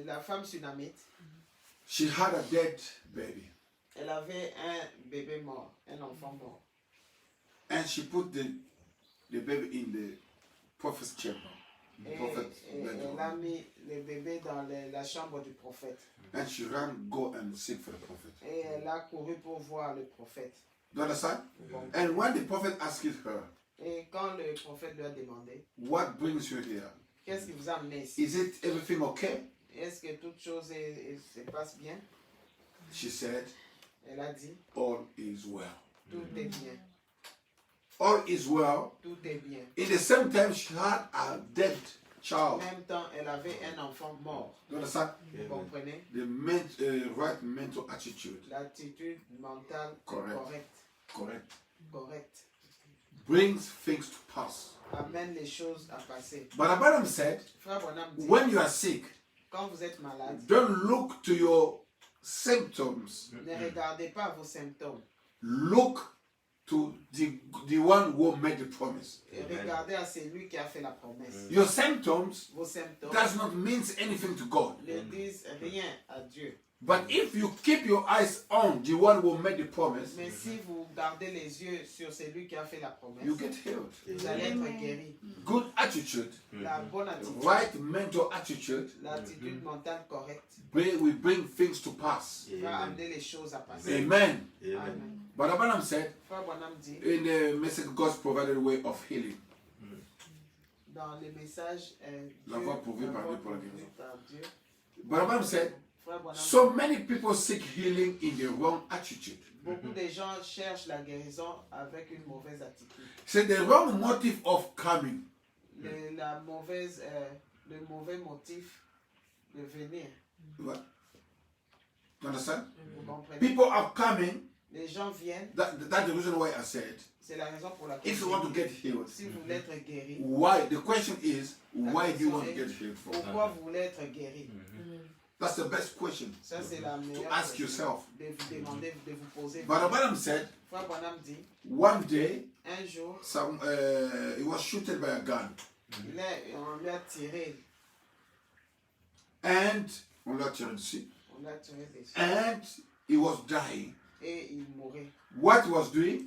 la femme sunamite, she had a dead baby, elle avait un bébé mort, un enfant mort. and she put the baby in the prophet's chamber. The Et, prophet's bedroom. elle a mis le bébé dans la chambre du prophète. And she ran, go and seek for the prophet. Et elle a couru pour voir le prophète. Do you understand? Bon. And when the prophet asked her, Et quand le prophète lui a demandé, what brings you here? qu'est-ce qui vous a amené ici? Is it everything okay? Est-ce que toute chose se passe bien? She said, Elle a dit, all is well. tout est bien, All is well. tout est bien. In the same time, she had a dead En child. même temps, elle avait un enfant mort. Do you understand? Vous comprenez? The right mental attitude, L'attitude mentale Correct. correcte, correct, brings things to pass. amène les choses à passer. But Abraham said, Frère Branham dit, when you are sick, quand vous êtes malade, don't look to your symptoms. ne regardez pas vos symptômes. Look to the one who made the promise. Et regardez à celui qui a fait la promesse. Your symptoms Vos symptômes does not mean anything to God. ne disent rien à Dieu. But if you keep your eyes on the one who made the promise, Mais si vous gardez les yeux sur celui qui a fait la promesse, you get healed. vous allez être guéri. Good attitude, La bonne attitude, right mental attitude, l'attitude mentale correcte will bring things to pass. va amener les choses à passer. Amen. Amen. But Abraham said, Frère Branham dit, in the message, God's provided way of healing. dans le message, La voie prouvée par Dieu pour la prouvée guérison. par Dieu, But Abraham said, Frère Branham so many people seek healing in the wrong attitude. beaucoup de gens cherchent la guérison avec une mauvaise attitude. Say the wrong motive of coming. Le mauvais motif de venir. What? You understand? Vous comprenez? People are coming. Les gens viennent, That's the reason why I said, c'est la raison pour laquelle if you want to get healed, si vous voulez être guéri, why? The question is, why do you want to get healed for? pourquoi vous voulez être guéri? That's the best question Ça, c'est la meilleure to ask question yourself. de vous demander, de vous poser. But Abraham said, Frère Branham dit, one day, un jour, he was shooted by a gun, on lui a tiré, and on l'a tiré dessus, on l'a tiré dessus and he was dying. et il mourait. What he was doing?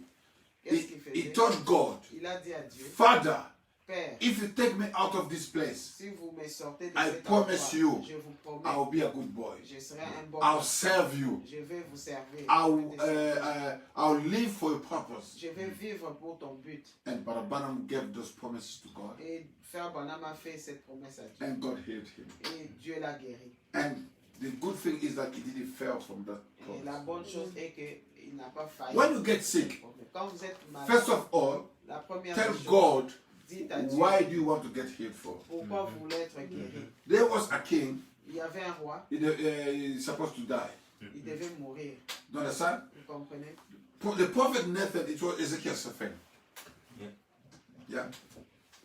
Qu'est-ce qu'il He faisait? told God, Il a dit à Dieu, Father, Père, if you take me out of this place, si vous me sortez de I cet promise endroit, you, je vous promets, I'll be a good boy. je serai un bon I'll garçon. serve you. Je vais vous servir. I'll live for your purpose. Je vais vivre pour ton but. And Brother Branham gave those promises to God, Et Frère Branham a fait cette promesse à Dieu. and God healed him. Et Dieu l'a guéri. And the good thing is that he didn't fail from that Et la promise. bonne chose est qu'il n'a pas failli. When you get sick, Quand vous êtes malade, first of all, la première tell des choses, God, dites à Dieu, why do you want to get healed for? pourquoi vous voulez être guéri. There was a king, Il y avait un roi, he's supposed to die. il devait mourir. You understand? Vous comprenez? The prophet Nathan, it was Ezekiel's friend. Yeah.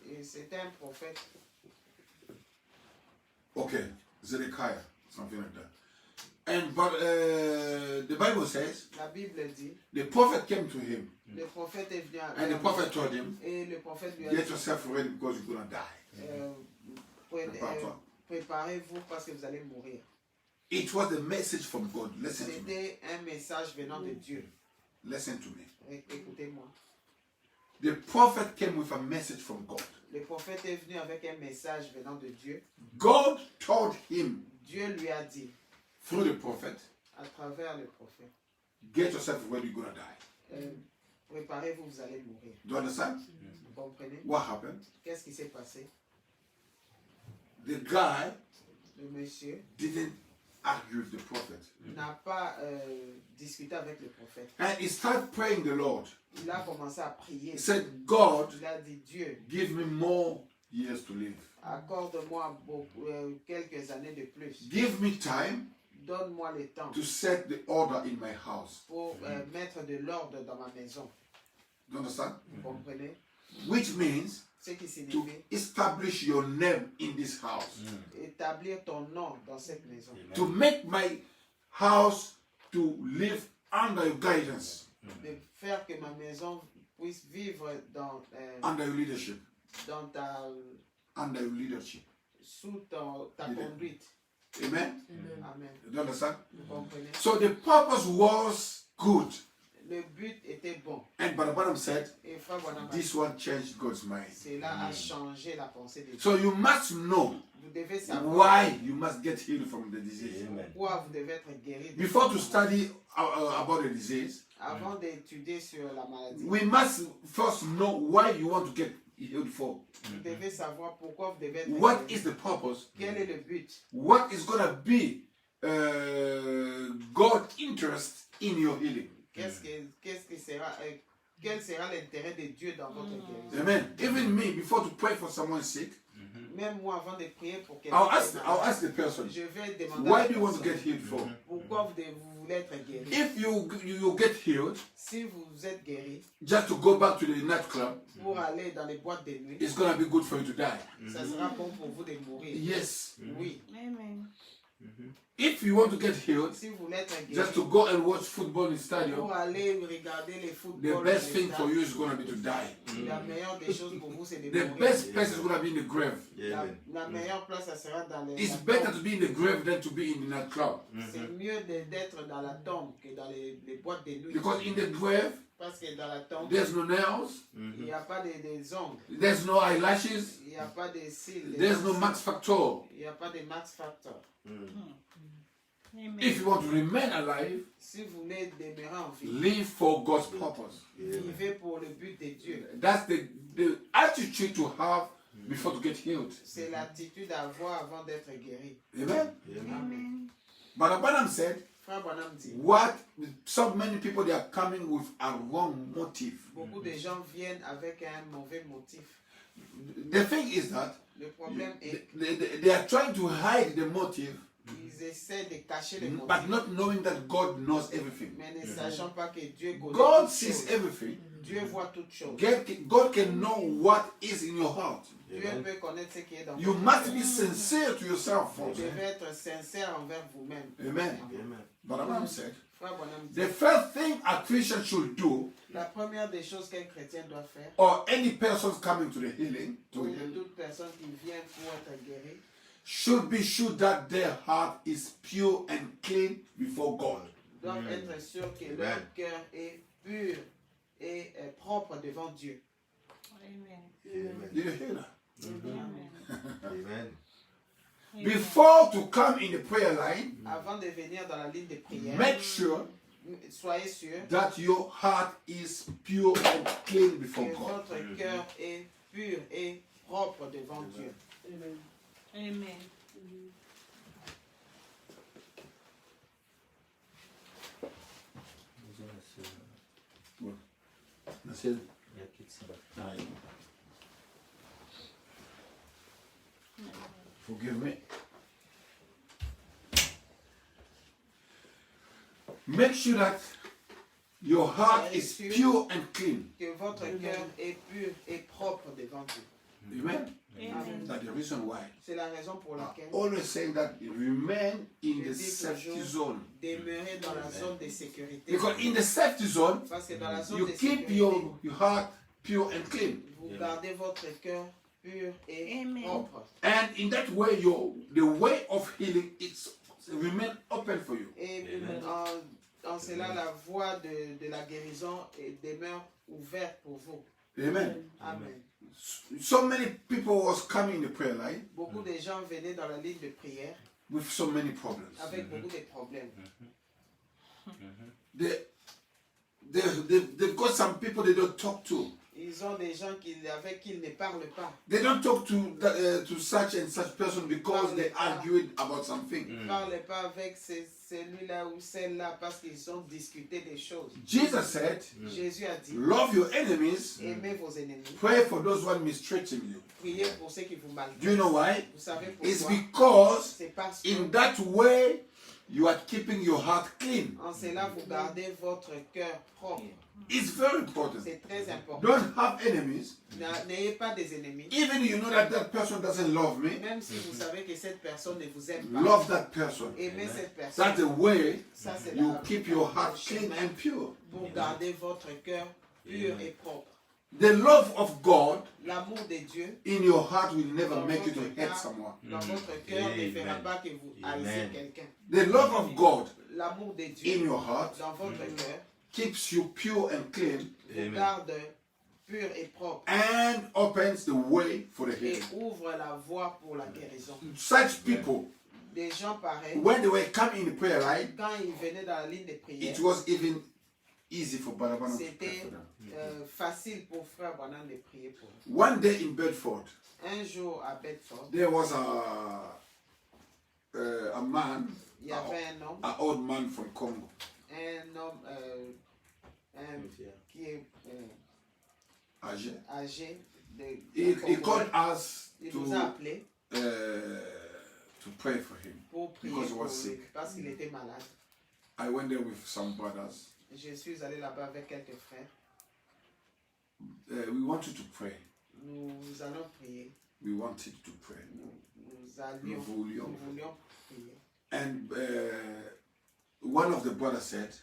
Et c'était un prophète. Okay, Zedekiah, something like that. But the Bible says La Bible dit, the prophet came to him, le prophète est venu and the avec prophet told him, et le prophète lui a "Get dit, yourself ready because you're gonna die." Prépare-toi. préparez-vous parce que vous allez mourir. It was a message from God. Listen to me. C'était un message venant de Dieu. Listen to me. Écoutez-moi. The prophet came with a message from God. Le prophète est venu avec un message venant de Dieu. God told him Dieu lui a dit, through the prophet, à travers le prophète, "Get yourself ready, you're gonna die." préparez-vous, vous allez mourir. Do you understand? Vous comprenez? What happened? Qu'est-ce qui s'est passé? The guy Le monsieur didn't argue with the prophet, n'a pas discuté avec le prophète. and he started praying the Lord. Il a commencé à prier. He said, "God, Il a dit, Dieu, give me more years to live. accorde-moi quelques années de plus. Give me time Donne-moi le temps to set the order in my house." pour mettre de l'ordre dans ma maison. Do you understand? Vous comprenez? Which means Ce qui to signifie establish your name in this house. établir ton nom dans cette maison. To make my house to live under your guidance, De faire que ma maison puisse vivre under your leadership, dans ta, under your leadership. sous ta Amen. conduite. Amen? Amen. Do you understand? Vous comprenez? So the purpose was good. Le but était bon. And Brother Branham said, Et Frère Branham, this one changed God's mind. cela a changé la pensée de Dieu. So you must know Vous devez savoir why you must get healed from the disease. pourquoi vous devez être guéri. de Before to cette study about the disease, maladie. Avant d'étudier sur la maladie, we must first know why you want to get healed for. vous devez savoir pourquoi vous devez être What guéri. is the purpose? Quel est le but? What is going to be God's interest in your healing? Quel sera l'intérêt de Dieu dans votre guérison? Amen. Even me, before to pray for someone sick, Même moi, avant de prier pour I'll quelqu'un, ask the person, je vais demander why à do la you want to personne, get healed for? pourquoi vous voulez être guéri? If you get healed Si vous êtes guéri, just to go back to the nightclub, pour aller dans les boîtes de nuit, it's going to be good for you to die. ça sera bon pour vous de mourir. Yes. Oui. Amen. If you want to get healed Si vous voulez être guéri, just to go and watch football in stadium, pour aller regarder les the footballs, best dans thing les for stades, you is going to be to die. la meilleure des choses pour vous, c'est de The mourir. best place is going to be in the grave. La meilleure place, ça sera dans les It's la better tombe. to be in the grave than to be in the nightclub. C'est mieux d'être dans la tombe que dans les boîtes de nuit. Because in the grave, Parce que dans la tombe, there's no nails, il n'y a pas des ongles, there's no eyelashes, il n'y a pas de cils, there's no max factor. il n'y a pas de max factor. Amen. If you want to remain alive, Si vous voulez demeurer en vie, live for God's purpose. vivez pour le but de Dieu. That's the attitude to have before to get healed. C'est l'attitude à avoir avant d'être guéri. Amen. Amen. But Branham said, Frère Branham dit, so many people, they are coming with a wrong motive. beaucoup de gens viennent avec un mauvais motif. The thing is that Le problème est they are trying to hide the motive, qu'ils essaient de cacher le but motif, not knowing that God knows everything. mais ne sachant pas que Dieu connaît God toutes sees choses. everything. Dieu voit toutes choses. God can know what is in your heart. Dieu peut connaître ce qui est dans You votre must cœur. be sincere to yourself Vous first. devez être sincère envers vous-même. Amen. But Branham said, Frère Branham dit, the first thing a Christian should do, la première des choses qu'un chrétien doit faire, or any person coming to the healing, pour toute personne qui vient pour être guérie, should be sure that their heart is pure and clean before God. doivent être sûrs que leur cœur est pur et propre devant Dieu. Amen. Did you hear that? Amen. Amen. Before to come in the prayer line, Avant de venir dans la ligne de prière, make sure soyez sûr that your heart is pure and clean before que God. votre cœur est pur et propre devant Dieu. Amen. That's it. Amen. Forgive me. Make sure that your heart is pure and clean. Que votre cœur est pur et propre devant Dieu. Amen. Amen. That's the reason why. C'est la raison pour laquelle Always saying that remain in Je the dis safety toujours, zone. demeurer dans la zone de sécurité. Because in the safety zone, Parce que dans la zone you de keep sécurité, your heart pure and clean. vous gardez votre cœur pur et Amen. propre. And in that way, the way of healing is remain open for you. Et Amen. en cela, la voie de la guérison demeure ouverte pour vous. Amen. Amen. So many people was coming in the prayer line Beaucoup de gens venaient dans la ligne de prière with so many problems. avec beaucoup de problèmes. They've got some people they don't talk to. Ils ont des gens avec qui ils ne parlent pas. They don't talk to such and such person because they argued about something. Ils ne parlent pas avec celui-là ou celle-là parce qu'ils ont discuté des choses. Jesus said, Jésus a dit, love your enemies, aimez vos ennemis, pray for those who are mistreating you. priez pour ceux qui vous maltraitent. Do you know why? Vous savez It's pourquoi? because C'est parce in que that way you are keeping your heart clean. en cela, vous gardez votre cœur propre. It's very important. C'est très important. Don't have enemies, N'ayez pas des ennemis. even you know that that person doesn't love me. Même si vous savez que cette personne ne vous aime pas. Love that person. Aimez cette That's personne. the way Ça, c'est you la- keep your heart le clean chemin and pure. pour garder votre cœur pur et propre. The love of God L'amour de Dieu in your heart will never dans make you to votre hate cœur, someone. dans votre cœur ne fera Amen. pas que vous haïssez Amen. quelqu'un. The love of God L'amour de in Dieu your heart dans votre cœur keeps you pure and clean vous Amen. garde pur et propre and opens the way for the et healing. ouvre la voie pour la guérison. Such people, Des gens pareils, when they were coming in the prayer line, quand ils venaient dans la ligne de prière, it was even easy for Barabbas to pray c'était for them. facile pour Frère Branham de prier pour eux. One day in Bedford, Un jour à Bedford, there was a man, il y avait un homme, an old man from Congo. Qui est Age. âgé de He Congolais. called us Il nous a appelés to pray for him pour prier because he pour was lui sick. parce qu'il était malade. I went there with some brothers. Je suis allé là-bas avec quelques frères. We wanted to pray. Nous allons prier. We wanted to pray. Nous voulions. voulions prier. And one of the brothers said,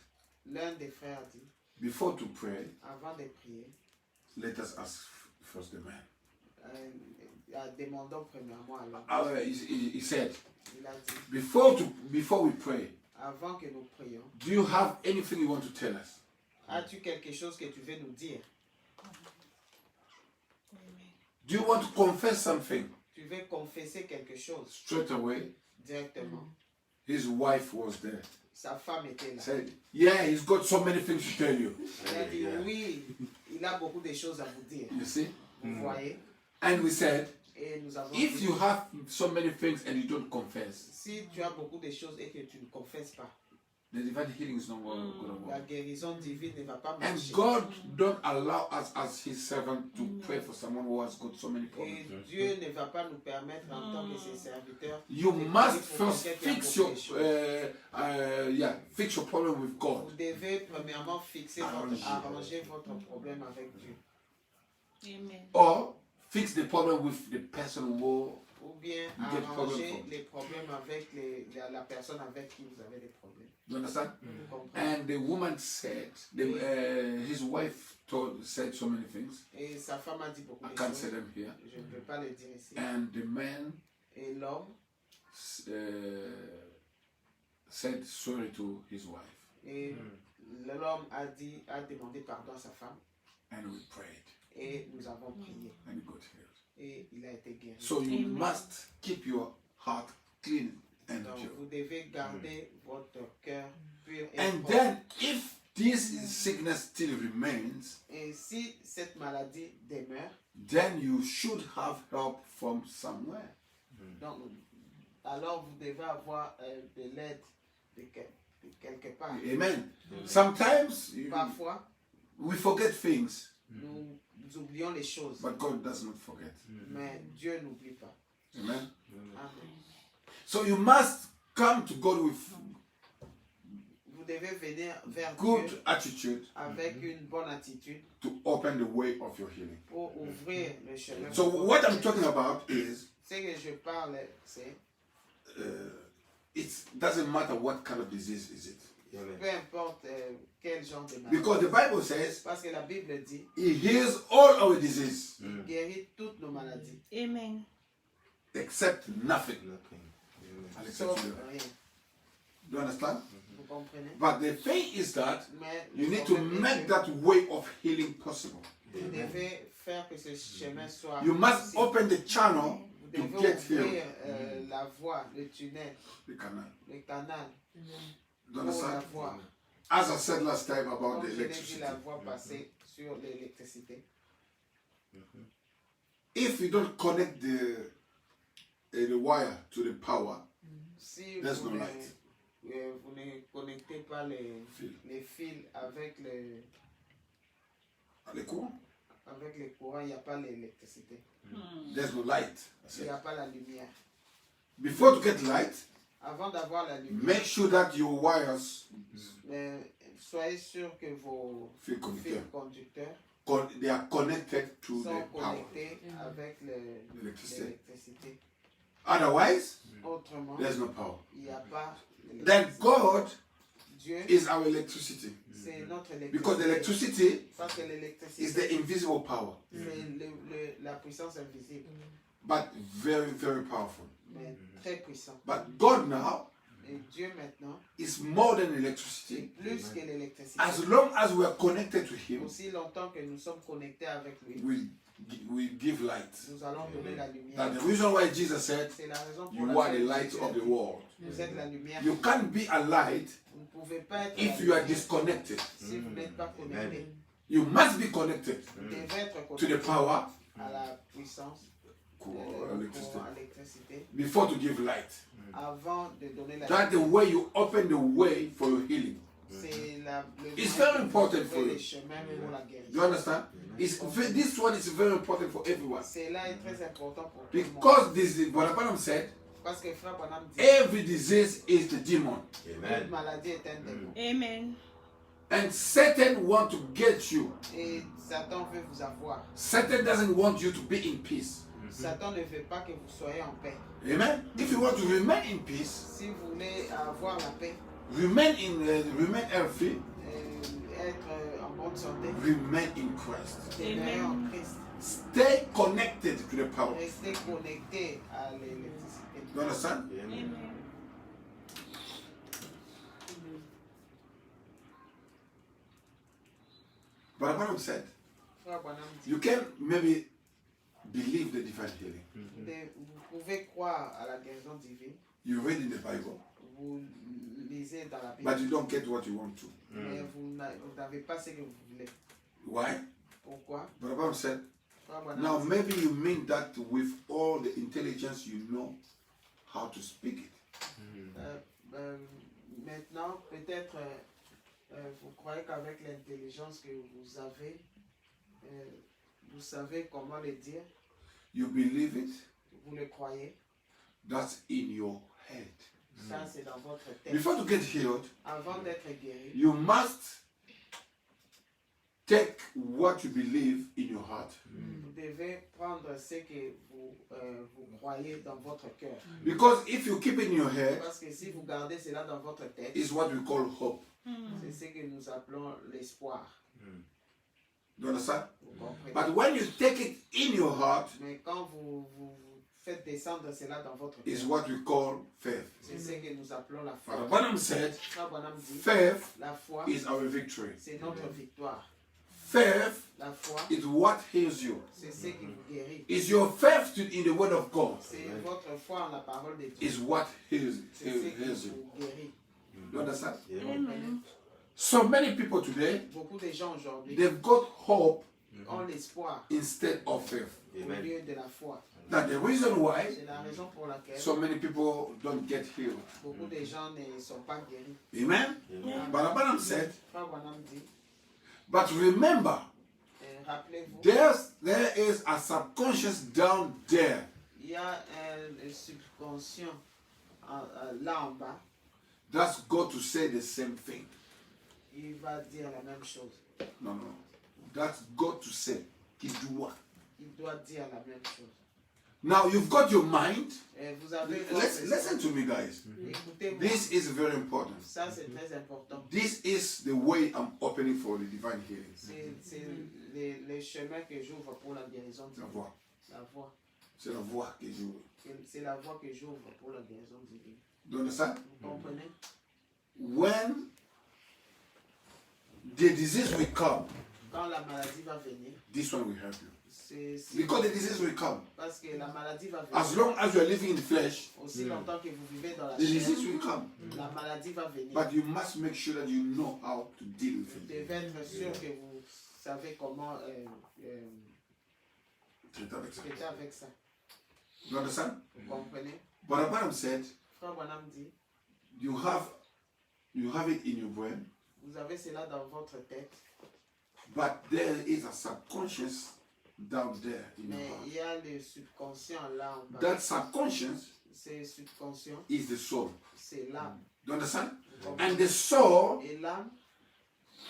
L'un des frères a dit, before to pray, avant de prier, let us ask first the man. demandons premièrement à l'homme. He said, Il a dit, before we pray, avant que nous prions, do you have anything you want to tell us? as-tu quelque chose que tu veux nous dire? Do you want to confess something? Tu veux confesser quelque chose Straight away, directement? his wife was there. Sa femme était là. Said, yeah, he's got so many things to tell you. Elle a dit, oui, il a beaucoup de choses à vous dire. You see? Vous voyez? And we said, Et nous avons if dit, you have so many things and you don't confess, si tu as beaucoup de choses et que tu ne confesses pas, the divine healing is not going to la work. guérison divine ne va pas And marcher. God don't allow us as his servant to pray for someone who has got so many Et problems. Dieu ne va pas nous permettre en tant que ses serviteurs You de must prier pour first quelqu'un qui a fix beaucoup your de choses. fix your problem with God. Vous devez premièrement fixer Arranger. arranger votre problème avec Dieu. Amen. Or fix the problem with the person who Ou bien You get problem arranger from- les problèmes avec la personne avec qui vous avez des problèmes. you understand? Vous comprenez? And the woman said, his wife said so many things. Et sa femme a dit beaucoup I de can't say choses. them here. Je ne peux pas le dire ici. And the man Et l'homme, said sorry to his wife, et l'homme a demandé pardon à sa femme. and we prayed. Et nous avons prié. and he got healed. Et il a été guéri. So you Amen. must keep your heart clean and Donc, pure. vous devez garder votre cœur pur et And propre. then, if this sickness still remains, Et si cette maladie demeure, then you should have help from somewhere. donc, alors vous devez avoir de l'aide de quelque part. Amen. Sometimes Parfois, we forget things, nous oublions les choses, but God does not forget. mais Dieu n'oublie pas. Amen. Amen. So you must come to God with Vous devez venir vers good Dieu attitude avec une bonne attitude to open the way of your healing. pour ouvrir le chemin. So what I'm talking about is Ce que je parle, c'est it doesn't matter what kind of disease is it. peu importe quel genre de maladie. Because the Bible says Parce que la Bible dit He heals all our disease qu'il guérit toutes nos maladies, Amen. except nothing. Amen. Except sauf you. rien. Do you understand? Vous comprenez? But the thing is that Mais you le need to problème est make que that way of healing possible. vous devez faire que ce chemin soit You must possible. open the channel Vous to devez get ouvrir healed. la voie, le tunnel, The canal. le canal Do you pour la understand? voie. As I said last time about Comme the je l'ai dit, electricity. la voie passée sur l'électricité. If you don't connect the wire to the power, Si There's vous, no ne, light. Vous ne connectez pas Fil. les fils avec the courant, les courants, il n'y a pas l'électricité. there's no light. I Il n'y a said. pas la lumière. Before to get light, Avant d'avoir la lumière, make sure that your wires soyez sûr que vos feel fils connected. conducteurs They are connected to sont the power. connectés avec L'électricité. l'électricité. Otherwise, Autrement, there's no power. il n'y a pas Then l'électricité. God Dieu, is our electricity. c'est notre Because the électricité. electricity Parce que is the l'électricité, invisible power, c'est la puissance invisible, but very, very powerful. mais très puissant. But God now Et Dieu maintenant, is more than c'est electricity. plus que l'électricité. As long as we are connected to Him, Aussi longtemps que nous sommes connectés avec lui, we give light. nous allons donner la That's lumière. the reason why Jesus said, C'est la raison pour You are the laquelle light Jésus of a the dit, world. vous êtes la lumière. You can't be a light Vous ne pouvez pas être if la you are lumière disconnected. si vous n'êtes pas connecté. You must be connected Vous devez être to connecté the power à la puissance electricity à l'électricité before to give light. avant de donner la That's the lumière. way you open the way for your healing. C'est le It's moyen very de important trouver for you. les chemins pour la guérison. You understand? This one is very important for everyone. Cela est très important pour tout le monde. Because this is what Branham said, Parce que Frère Branham dit every disease is the demon. toute maladie est un démon. Amen. And Satan wants to get you. Et Satan veut vous avoir. Satan doesn't want you to be in peace. Satan ne veut pas que vous soyez en paix. Amen? If you want to remain in peace, Si vous voulez avoir la paix, remain healthy, être en bonne santé, remain in Christ. demeurer en Christ. Stay connected to the power. Restez connecté à l'électricité. You understand? Amen. But Branham said, Frère Branham dit, you can maybe believe the divine healing. vous pouvez croire à la guérison divine, You read in the Bible, vous lisez dans la Bible, but you don't get what you want to. mais vous n'avez pas ce que vous voulez. Why? Pourquoi? But Branham said, Frère Branham now dit, maybe you mean that with all the intelligence you know how to speak it. maintenant, peut-être vous croyez qu'avec l'intelligence que vous avez, vous savez comment le dire, You believe it, vous le croyez, that's in your head. ça c'est dans votre tête. Before to get healed, Avant d'être guéri, you must take what you believe in your heart. vous devez prendre ce que vous croyez dans votre cœur. Because if you keep it in your head, Parce que si vous gardez cela dans votre tête, it's what we call hope. c'est ce que nous appelons l'espoir. You understand? Vous comprenez? But when you take it in your heart, Mais quand vous faites descendre cela dans votre is cœur, what we call faith. c'est ce que nous appelons la foi. But Branham said, Frère Branham dit, faith la foi, is our victory. c'est notre victoire. faith La foi, is what heals you. c'est ce qui vous guérit. Is your faith in the word of God C'est votre foi en la parole de Dieu. is what heals C'est ce qui you. vous guérit. You understand? Amen. So many people today, Beaucoup de gens aujourd'hui they've got hope ont l'espoir instead of faith. au Amen. lieu de la foi. That's the reason why C'est la raison pour laquelle so many people don't get healed. beaucoup de gens ne sont pas guéris. Amen? Amen. But said, Frère Branham dit, but remember, rappelez-vous, there is a subconscious down there il y a un subconscient là en bas, that's got to say the same thing. il va dire la même chose. No. That's got to say. Kidua. Il doit dire la même chose. Now you've got your mind. Et vous avez votre Listen to me, guys. Écoutez-moi. This is very important. Ça, c'est très important. This is the way I'm opening for the divine healing. C'est les chemins que j'ouvre pour la guérison La divine. voix. La voix. C'est la voix que je veux. C'est la voie que j'ouvre pour la guérison divine. Do you understand? Vous comprenez? When the disease will come, Quand la maladie va venir, this one will help you. c'est Because the disease will come. parce que la maladie va As venir. long as you are living in the flesh, Aussi longtemps que vous vivez dans la the chair, disease will come. la maladie va venir. But you must make sure that you know how to deal with Vous it. devez être sûr que vous savez comment Treat avec ça. traiter avec ça. You understand? Vous comprenez? But Abraham said, Frère Branham dit, you have it in your brain, vous avez cela dans votre tête, but there is a subconscious down there in your mais heart. il y a le subconscient là en bas. That subconscious C'est subconscient, is the soul. c'est l'âme. You understand? Vous comprenez? And the soul Et l'âme,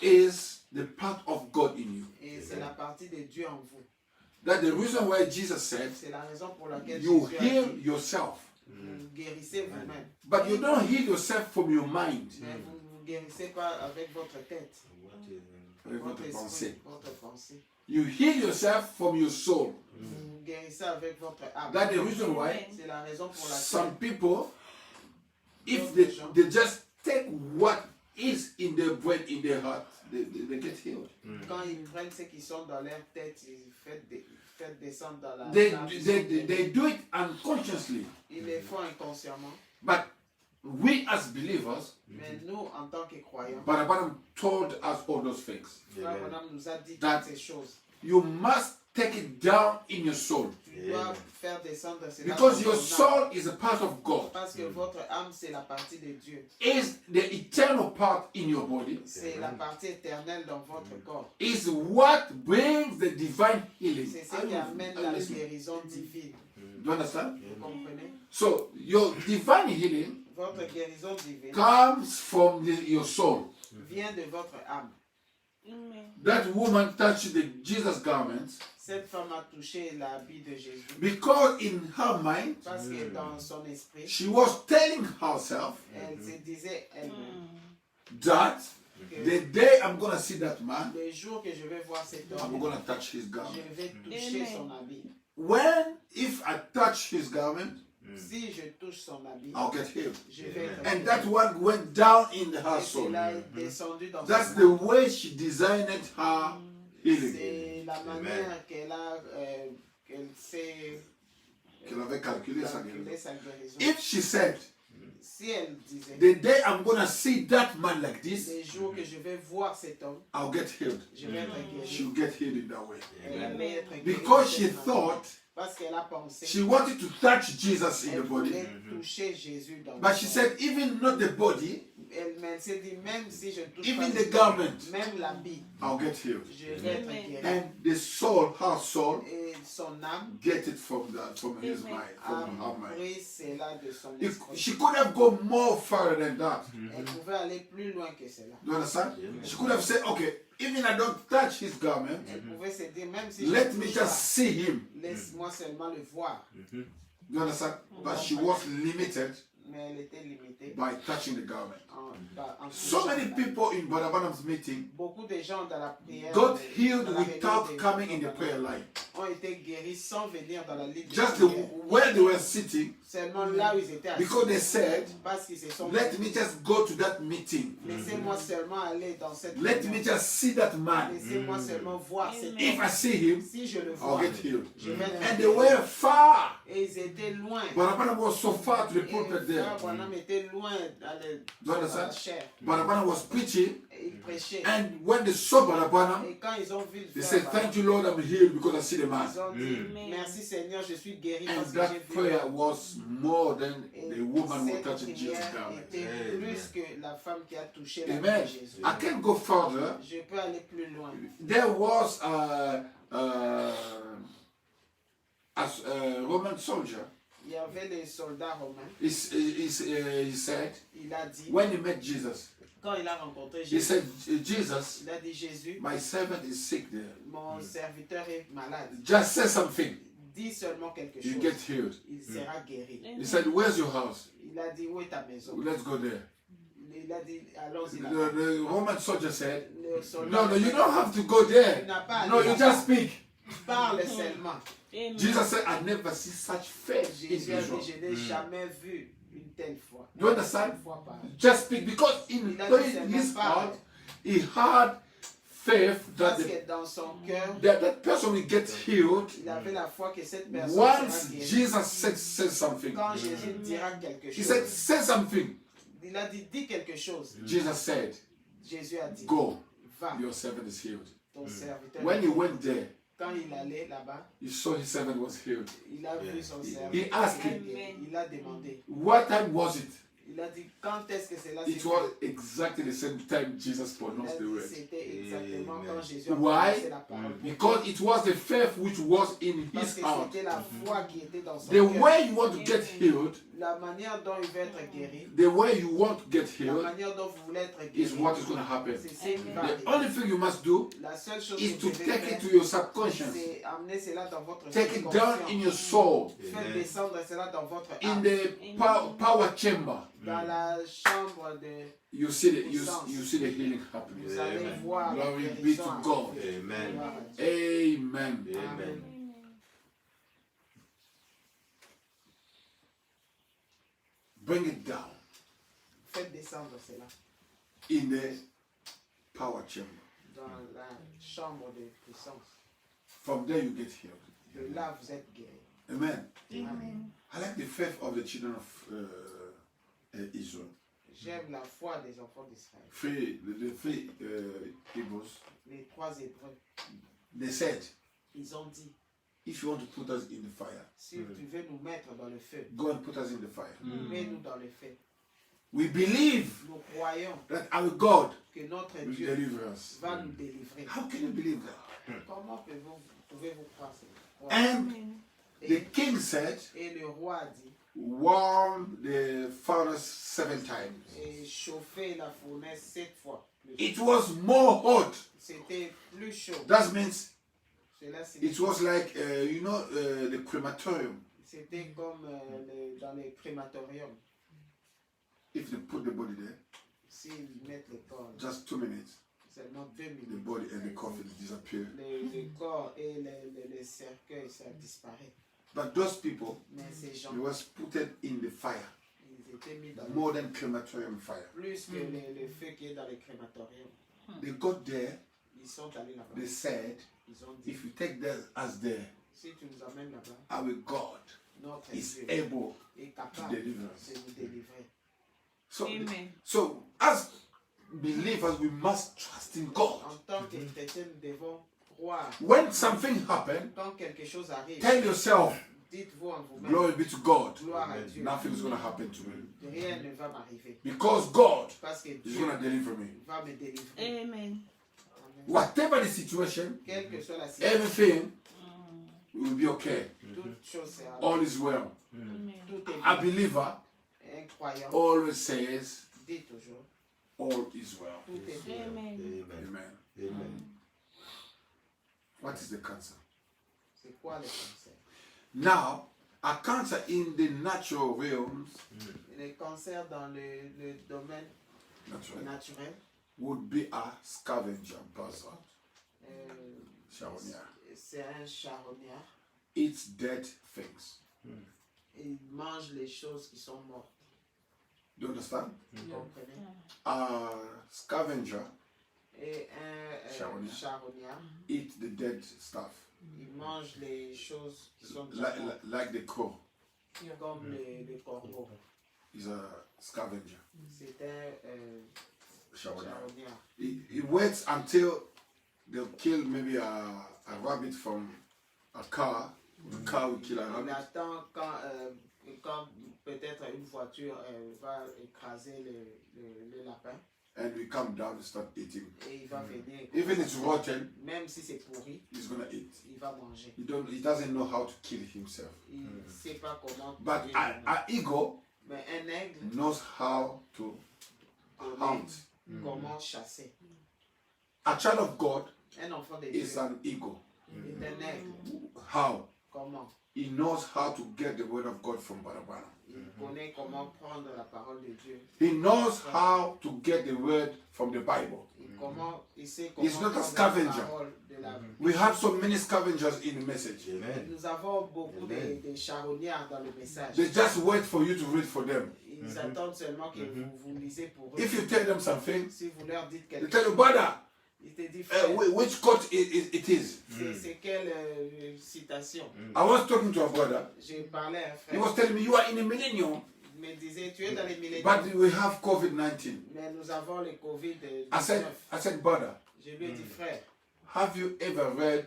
is the part of God in you. et c'est la partie de Dieu en vous. That's the reason why Jesus said, C'est la raison pour laquelle you Jésus a heal dit, yourself. vous guérissez vous-même. But you don't heal yourself from your mind. Mais vous ne vous guérissez pas avec votre tête, Avec votre votre esprit, pensée. votre pensée. You heal yourself from your soul. Vous vous guérissez avec votre âme. That's the reason why C'est la raison pour some laquelle people, if they just take what is in their brain, in their heart, they get healed. quand ils prennent ce qui sont dans leur tête, ils font descendre dans la They âme. do it unconsciously. Ils le font inconsciemment. But we as believers, Mais nous, en tant que croyants, Barabanam told us all those things. Frère Branham nous a dit That- toutes ces choses. You must take it down in your soul. Tu dois faire descendre cela Because dans your ton âme. soul is a part of God. Parce que votre âme, c'est la partie de Dieu. Is the eternal part in your body. C'est la partie éternelle dans votre corps. Is what brings the divine healing. C'est ce qui amène la guérison divine. Do you understand? Vous comprenez? So your divine healing Votre guérison divine comes from your soul. vient de votre âme. Amen. That woman touched Jesus' garments Cette femme a touché l'habit de Jésus because in her mind parce que dans son esprit, she was telling herself elle se disait elle-même that que the day I'm gonna see that man, le jour que je vais voir cet I'm homme, gonna touch his garment. je vais toucher son habit. If I touch his garment, Si je touche son habit, I'll get healed. je vais être And that one went down in her et soul. cela est descendu dans That's son the âme. way she designed her healing. C'est la manière qu'elle a, qu'elle sait Qu'elle avait calculé sa calculer guérison. sa guérison. If she said, Si elle disait, the day I'm gonna see that man like this, les jours que je vais voir cet homme, I'll get healed. je vais être guéri. She'll get healed in that way. Elle va être guérie Because she de cette manière. thought Parce qu'elle a pensé, she wanted to touch Jesus in elle the body. voulait toucher Jésus dans But le she corps. said, even not the body, Elle s'est dit, même si je ne touche even pas the le garment, même l'habit, I'll get healed. je vais être guéri. And the soul, her soul, Et son âme get it from his mind, a from her mind. pris cela de son If esprit. she could have gone more further than that. Elle pouvait aller plus loin que cela. Do you understand? She could have said, okay, even I don't touch his garment, Elle pouvait se dire, même si je let ne me touche just pas, see him. laisse-moi seulement le voir. Do you understand? But she was limited mais elle était limitée by touching the garment. en So touchant many la- people in Brother Branham's meeting Beaucoup de gens dans la prière got de- healed dans la réunion without de- coming in the prayer line. ont été guéris sans venir dans la ligne de Just prière. where they were sitting, Seulement là où ils étaient assis. because they said, Parce qu'ils se sont let dit, me just go to that meeting. laissez-moi seulement aller dans cette Let réunion. me just see that man. Laissez-moi seulement voir cet If I homme. see him, Si je le I'll vois, get healed. je vais le And they guérir. were far. Et ils étaient loin. Brother Branham was so far to the Et pulpit there. Frère Branham était loin You understand? dans la chair. Brother Branham was preaching, Et il prêchait. and when they saw Brother Branham, Et quand ils ont vu le they frère said, Branham, thank you, Lord, I'm healed because I see the man. ils ont dit, Mm. merci Seigneur, je suis guéri And parce que j'ai that vu. prayer was more than Et the woman who cette touched Jesus' prière garment. était Amen. plus que la femme qui a touché la Amen. main de Jésus. I can go further. Je peux aller plus loin. There was a Roman soldier. Il y avait les soldats romains. He said, Il a dit, when he met Jesus, quand il a rencontré he Jésus, said, Jesus, il a dit, Jésus, my servant is sick there. mon serviteur est malade. Just say something. Dis seulement quelque You chose. get healed. Il sera guéri. He said, where's your house? Il a dit, où est ta maison? Let's go there. Il a dit, allons-y The, là-bas. the Roman soldier said, Le soldat no, no, you romain, don't have to go tu there. n'as pas à No, aller you là-bas. just speak. Parle seulement. Amen. Jesus said, I never see such faith in Jésus a Israel. dit, je n'ai jamais vu une telle foi. You understand? Une fois par an. Just speak, because in his heart, he had faith that, Parce que dans son cœur, that person will get healed il avait la foi que cette personne once sera guérie. Jesus said something. Quand Jésus dira quelque He said, chose, say something. il a dit, dis quelque chose. Jesus said, Jésus a dit, go, va, your servant is healed. ton serviteur. When he went there, Quand il allait là-bas, he saw his servant was healed. il a vu son He serviteur. asked him, Il a demandé. what time was it? Il a dit, quand est-ce que cela It s'est was exactly the same time Jesus Il a pronounced the dit, word. c'était exactement Amen. quand Jésus a Why? prononcé la parole. Because it was the faith which was in Parce his que heart. c'était la foi qui était dans son The cœur. way you want to get healed, La manière dont il veut être guéri, the way you want to get la healed manière dont vous voulez être is guéri, what is going to happen. c'est ce qui va The arriver. only thing you must do La seule chose is que to vous devez take faire, it to your subconscious. c'est amener cela dans votre Take it down in your soul, Faites descendre cela dans votre in âme. the power chamber. Dans la chambre de... You see the healing happening. Vous allez Amen. voir la Glory be guérison to God. arriver. Amen. Gloire à Dieu. Amen. Amen. Bring it down Faites descendre cela in the power chamber. dans la chambre de puissance. From there you get healed. De là, vous êtes guéri. Amen. Amen. I like the faith of the children of Israel. J'aime la foi des enfants d'Israël. The three Hebrews, Les trois Hébreux, they said, ils ont dit, if you want to put us in the fire, si tu veux nous mettre dans le feu, go and put us in the fire. mets-nous dans le feu. We believe Nous croyons that our God que notre will Dieu deliver us. va nous délivrer. How can you believe that? Comment pouvez-vous croire cela? And the Et, king said, et le roi a dit, warm the furnace 7 times. et chauffer la fournaise 7 fois. Plus. It was more hot. C'était plus chaud. That means Cela it signifie- was like, the crematorium. C'était comme dans les crématoriums. If they put the body there, S'ils mettent le corps, just 2 minutes, seulement 2 the minutes, body and the coffin disappear. le corps et le cercueil, ça disparaît. But those people, Mais ces gens, they was put in the fire, ils étaient mis dans more than crematorium fire. plus que le feu qui est dans les crématoriums. They got there, Ils sont allés là-bas. they said, Ils ont dit, if you take us there, si tu nous amènes là-bas, our God notre is Dieu able est to capable deliver us. de nous délivrer. So, Amen. so as believers, we must trust in God. En tant que chrétiens, nous devons croire. When something happens, Quand quelque chose arrive, tell yourself, dites-vous en vous-même, glory be to God. gloire à Dieu. Nothing's going to happen to me. Rien ne va m'arriver. Because God Parce que is Dieu going to deliver me. va me délivrer. Amen. Amen. Whatever the situation, Quelle que soit la situation, everything will be okay. toute chose sera All is well. Amen. tout est A bien. believer Un croyant always says, dit toujours all is well. tout est bien. Amen. Amen. Amen. Amen. What is the cancer? C'est quoi le cancer? Now, A cancer in the natural realms Les cancers dans le domaine naturel, would be a scavenger buzzard. Charognard. c'est un charognard. Eats dead things. Il mange les choses qui sont mortes. Do you understand? Vous comprenez? A scavenger Et un Charognard. charognard, eat the dead stuff. il mange les choses qui sont Like, mortes, like the crow comme les corbeaux. is a scavenger. C'est un Charognard. charognard. He waits until they'll kill maybe a rabbit from a car. The car will kill a Il rabbit. attend quand peut-être une voiture va écraser le lapin And we come down and start eating. et il va venir. Even it's rotten, Même si c'est pourri, he's gonna eat. il va manger. He doesn't know how to kill himself. Il ne sait pas comment But tuer an eagle mais un aigle knows how to hunt. comment chasser. A child of God Un enfant de is Dieu an eagle. est un aigle. How? Comment? He knows how to get the word of God from Barabara. Il connaît comment prendre la parole de Dieu. He knows how to get the word from the Bible. Il sait comment He's not a prendre scavenger. la parole de la We have so many scavengers in the message. Amen. Nous avons beaucoup Amen. de charognards dans le message. They just wait for you to read for them. Ils attendent seulement que vous lisez pour eux. If you tell them something, Si vous leur dites they quelque tell you, chose, brother, ils te disent frère, which quote it is. c'est quelle citation? I was talking to a brother. J'ai parlé à un He frère. was telling me, you are in a millennium, Il me disait, tu es dans les millénaires. but we have COVID-19. Mais nous avons le Covid-19. I said, brother, Je lui ai dit, frère, have you ever read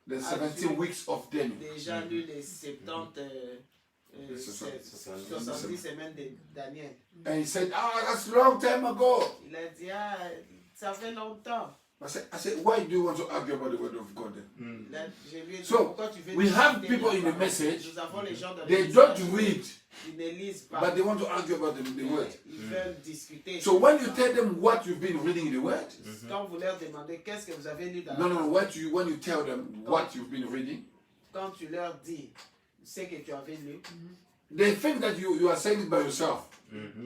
the 17 weeks of Daniel? déjà lu les 70, Les 70 semaines de Daniel. And he said, that's a long time ago. Il a dit, ah, ça fait longtemps. I said, why do you want to argue about the word of God then? Je lui ai dit, So, pourquoi tu veux we have discuter people de in la the parole? message, Nous avons les gens dans They le don't message, read, ils ne lisent pas. but they want to argue about the word. Ils veulent discuter. So when you tell them what you've been reading in the word, Quand vous leur demandez qu'est-ce que vous avez lu dans no, la no, when you tell them what you've been reading, quand tu leur dis ce que tu avais lu, they think that you are saying it by yourself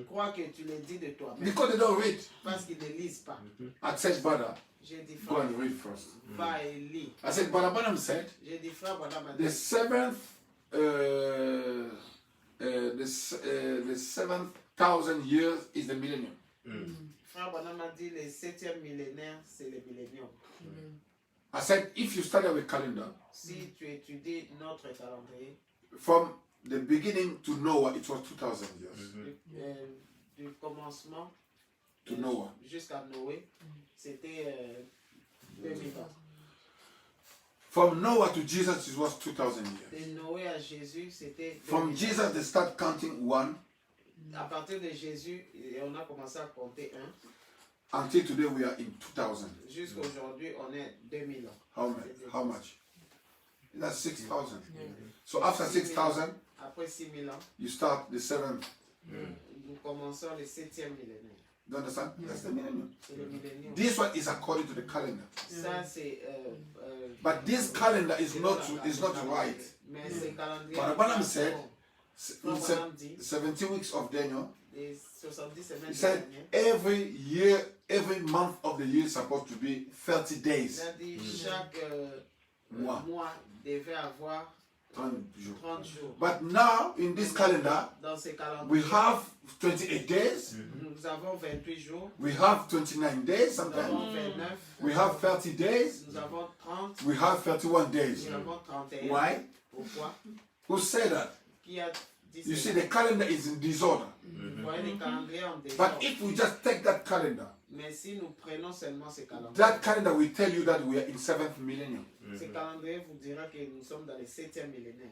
crois que tu le dis de toi-même because they don't read. parce qu'ils ne lisent pas. I said, brother, J'ai dit go frère, and read first. va et lis. I said, Brother Branham said, J'ai dit frère, voilà ma the seventh, the 7,000 years is the millennium. Frère Branham m'a dit le 7e millénaire, c'est le millénium. I said, if you study with calendar, Si tu étudies notre calendrier, from the beginning to Noah, it was 2,000 years. du commencement To Noah. jusqu'à Noé, c'était 2000 ans. From Noah to Jesus, it was 2,000 years. De Noé à Jésus, c'était 2000 From ans. Jesus, they start counting one À partir de Jésus, on a commencé à compter 1. until today we are in 2,000. Jusqu'à aujourd'hui, on est 2000 ans. How much? That's 6,000. So after 6,000, Après 6000 ans, you start the seventh. nous commençons le 7e millénaire. You understand? That's the millennium. C'est le millénium. This one is according to the calendar. Ça, c'est. But this calendar is not right. Mais ce calendrier. But Branham said, Frère Branham dit, 17 weeks of Daniel, les 70 semaines he de said Daniel, every year, every month of the year is supposed to be 30 il days. a dit chaque Mois. mois devait avoir 30 jours. 30 jours. But now in this calendar, Dans ce we calendrier, have 28 days, nous avons 28 jours, we have 29 days nous sometimes, avons 29, we have 30 days, nous avons 30, we have 31 days. nous avons 31. Why? Pourquoi? Who said that? Qui a dit You see, cela? the calendar is in disorder. Vous voyez les calendriers en But désordre. if we just take that calendar, Mais si nous prenons seulement ces calendriers, that calendar will tell you that we are in 7th millennium. ces calendriers vous dira que nous sommes dans le 7e millénaire.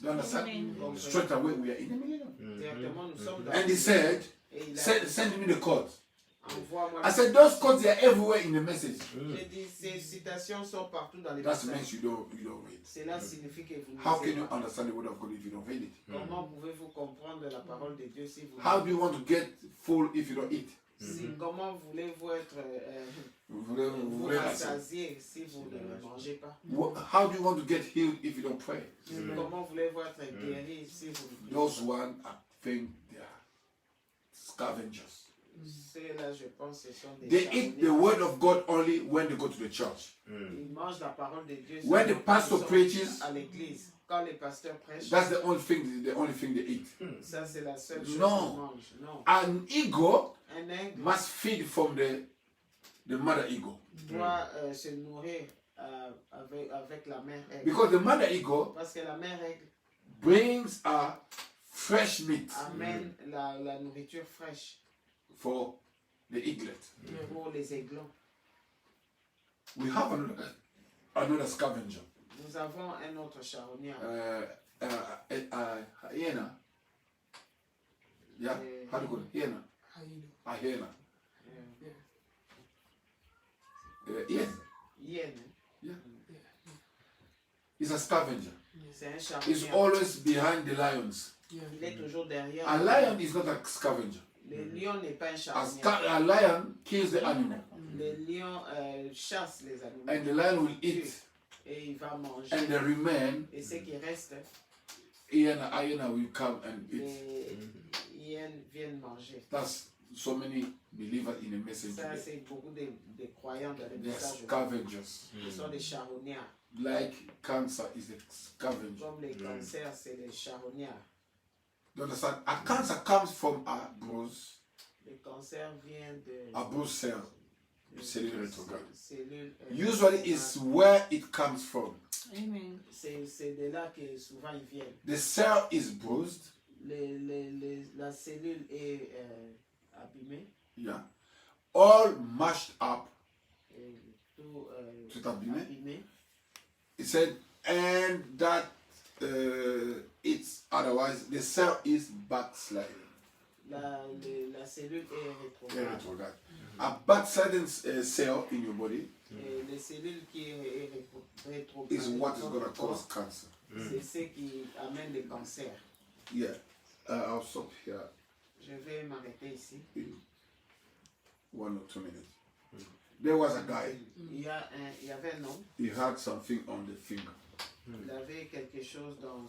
You understand? Donc, Straight away, we are in the millennium. directement, nous sommes dans And he said, Et il a send me the codes. envoie-moi. I said, those codes, they are everywhere in the message. J'ai dit, ces citations sont partout dans les That means messages. you don't read. Cela signifie que vous ne How lisez can you pas. understand the word of God if you don't read it? Comment pouvez-vous comprendre la parole de Dieu si vous How do you want to get full if you don't eat? Comment voulez-vous être Vous voulez vous rassasier. rassasier si vous ne mangez pas? How do you want to get healed if you don't pray? Comment voulez-vous être guéri si vous ne priez Those pas? one, I think they are scavengers. Ceux-là, je pense, ce sont des They eat the charognards. word of God only when they go to the church. Ils mangent la parole de Dieu When the seulement pastor quand ils sont preaches, à l'église. Quand les pasteurs prêchent, that's the only thing they eat. ça c'est la seule chose Non. qu'ils mangent. Non. An ego Un aigle must feed from the mother ego. doit se nourrir avec la mère aigle. Because the mother ego Parce que la mère aigle brings a fresh meat amène la nourriture fraîche for the eaglet. pour les aiglons. We have another scavenger. Nous avons un autre charognard. Hyena. Yeah, how do you call it? Hyena. A hyena. Yes, Hyène, it's a scavenger. c'est un It's charognard. always behind the lions. Il est toujours derrière. A lion is not a scavenger. Le lion n'est pas un charognard. A lion kills the animal, Le lion chasse les animaux. and the lion will eat, Et il va manger. and the remain, Et ce qui reste, hyena will come and eat. les hyènes viennent manger. That's so many believers in the message Ça, today. c'est beaucoup de croyants dans le They're message. scavengers. Ce sont des charognards. Like cancer is a scavenger. Comme les cancers, c'est les charognards. You understand? A cancer comes from a bruise, Le cancer vient de a bruised cell, cellular retrograde. cellules. Usually it's where it comes from. Amen. C'est de là que souvent ils viennent. The cell is bruised, La cellule est abîmée. yeah, all mashed up, Et tout tout abîmé. abîmé. It said, and that it's otherwise the cell is backsliding. La cellule est Yeah, rétrograde. retrograde. A backsliding cell in your body Et les cellules qui est rétrograde, is what is going to cause cancer. c'est ce qui amène les cancers. Yeah, I'll stop here Je vais m'arrêter ici. in 1 or 2 minutes. There was a guy, Il y avait un homme, he had something on the finger, il avait quelque chose dans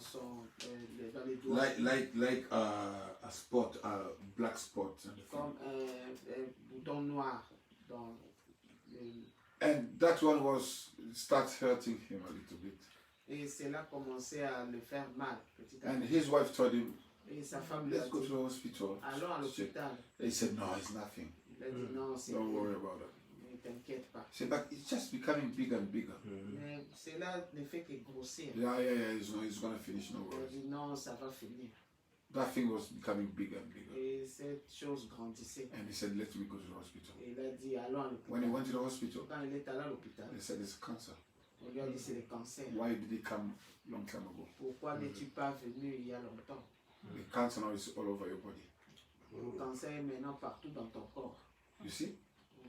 dans les doigts, like a spot, a black spot on the finger. comme un bouton noir dans le- And that one start hurting him a little bit. et cela commençait à le faire mal petit à And petit. his wife told him, Et sa femme lui a let's go to dit, the hospital. allons à l'hôpital. He said, no, it's nothing. Il a dit non, c'est Don't worry rien, about it. ne t'inquiète pas. He said, but it's just becoming bigger and bigger. Mais cela ne fait que grossir. Yeah, it's going to finish, no Il a worries. dit non, ça va finir. That thing was becoming bigger and bigger. Et cette chose grandissait. And he said, let me go to the hospital. Et il a dit allons à When he l'hôpital. went to the hospital, Quand il est allé à l'hôpital, they said it's cancer. on lui a dit c'est le cancer. Why did he come long time ago? Pourquoi n'es-tu pas venu il y a longtemps? The cancer now is all over your body. Le cancer est maintenant partout dans ton corps. You see?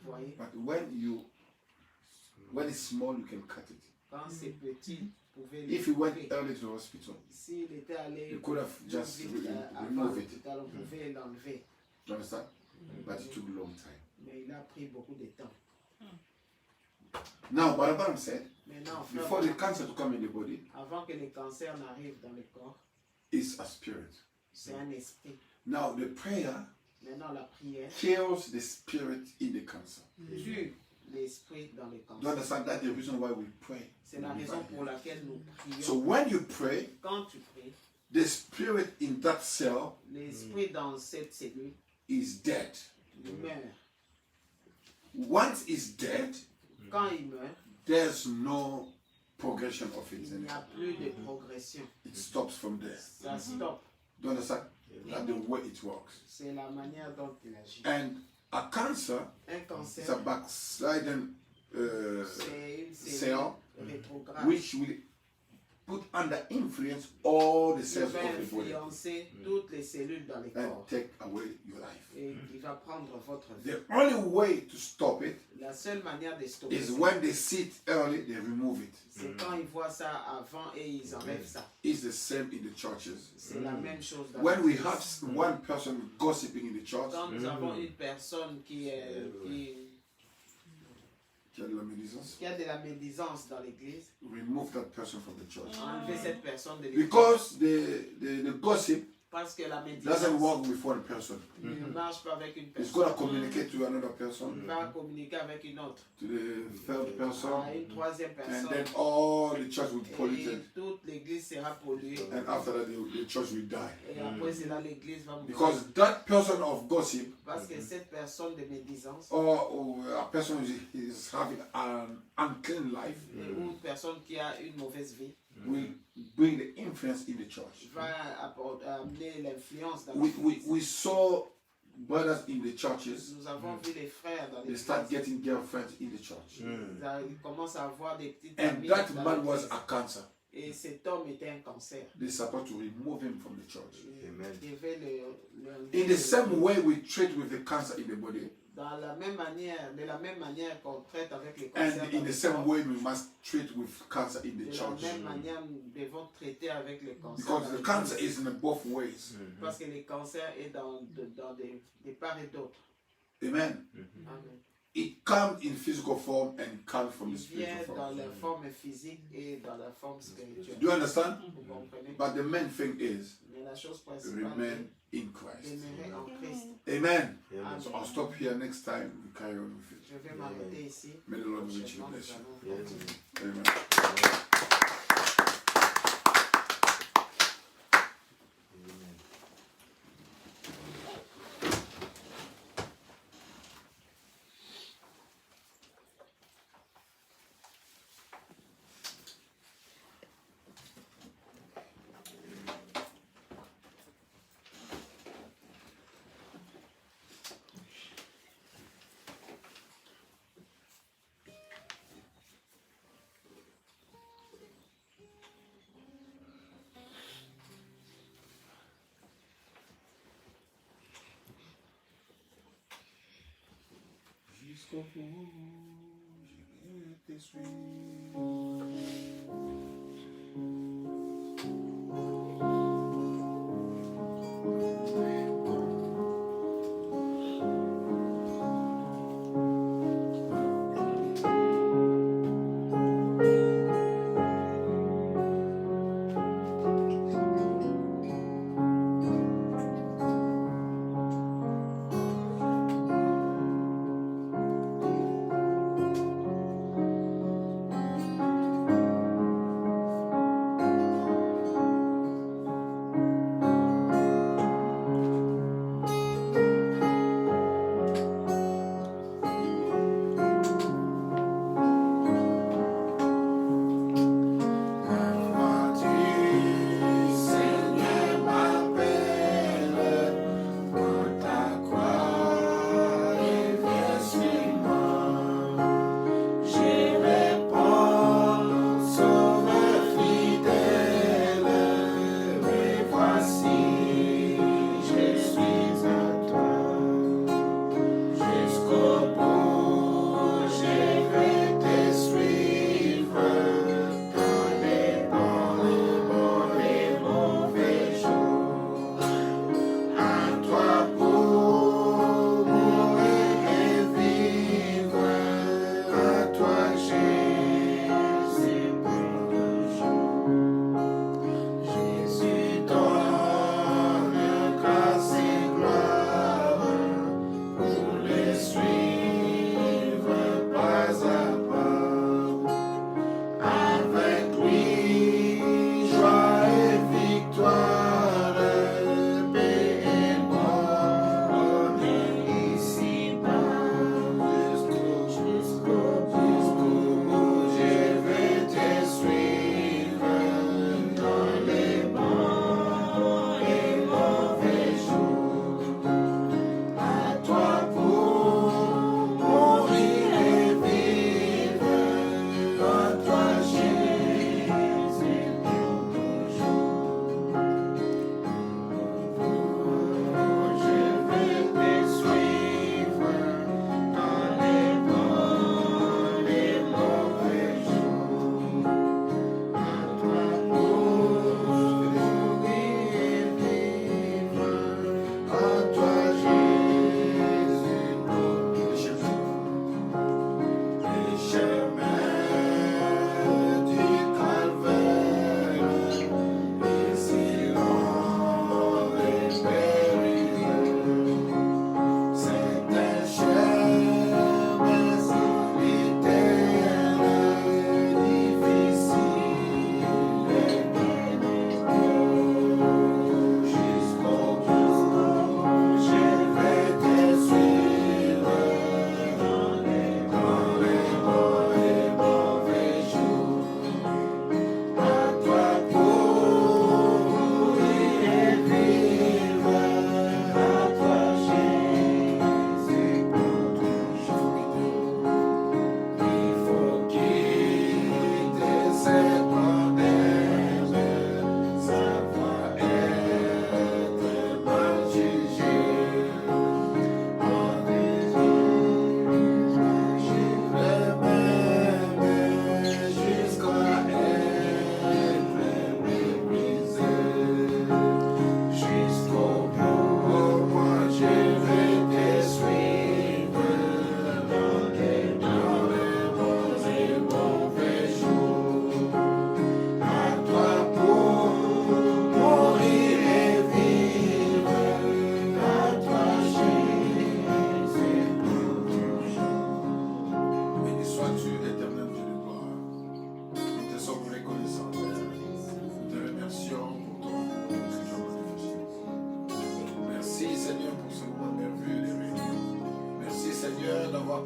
Vous voyez? But when it's small, you can cut it. Quand c'est petit, vous pouvez le If he went couper. early to the hospital, S'il était allé you could have plus just vite, avant removed it. l'hôpital, on pouvait l'enlever. You understand? But it took a long time. Mais il a pris beaucoup de temps. Now, Balaam said, Maintenant, frère, before the cancer to come in the body, avant que le cancer n'arrive dans le corps, it's a spirit. c'est un esprit. Now, the prayer Maintenant, la prière kills the spirit in the cancer. tue l'esprit dans le Do you cancer. understand? That's the reason why we pray. C'est la raison pour laquelle nous So prions. when you pray, Quand tu pries, the spirit in that cell l'esprit dans cette cellule, is dead. il meurt. Once it's dead, Quand il meurt, there's no progression of it. il n'y a plus de progression. It stops from there. Ça stoppe. Do you understand? That's the way it works. C'est la manière dont il agit. And a cancer Un is a cancer, backsliding c'est une cell cellule rétrograde which will put under influence all the Il cells va of the body influencer toutes les cellules dans les and corps. take away your life. Et il va prendre votre vie. The only way to stop it La seule manière de stopper is ça, when they see it early, they remove it. c'est quand ils voient ça avant et ils enlèvent ça. It's the same in the churches. C'est la même chose dans When we l'Église. have one person gossiping in the church, Quand nous avons une personne qui qui a de la médisance, a de la médisance dans l'église, remove that person from the church. enlever cette personne de l'église. Because the gossip Parce que la doesn't médisance work with one person. ne marche pas avec une It's personne. going to communicate to another person, Il va communiquer avec une autre, to the third person, à une troisième and personne. then all the church will be Et polluted. toute l'église sera polluée. And after that, the church will die. Et après cela, l'église va mourir. Because that person of gossip, Parce que cette personne de médisance, or a person who is having an unclean life, ou une personne qui a une mauvaise vie, will bring the influence in the church. va amener l'influence dans We l'église. saw brothers in the churches, Nous avons vu les frères dans they l'église. start getting girlfriends in the church. Ils commencent à avoir des petites And amies that dans man was l'église. a cancer. Et cet homme était un cancer. They're supposed to remove him from the church. Amen. Il devait In the same way we treat with the cancer in the body, dans la même manière, de la même manière qu'on traite avec les and cancers in dans the le same corps, way we must treat with cancer in the de la church. même manière, nous devons traiter avec les cancers. Because dans the l'église. cancer is in both ways. Parce que les cancers est dans des parts et d'autres. Amen. Amen. It comes in physical form and comes from Il the vient spiritual dans form. la forme physique et dans la forme spirituelle. Do you understand? Vous comprenez? But the main thing is Mais la chose principale remain est in Christ. demeurer en Christ. Amen. Amen. So I'll stop here. Next time we carry on with it. Je vais m'arrêter ici. May the Lord richly Prochainement, bless nous you. allons Amen. continuer. Amen. Jusqu'au bout, je te suis.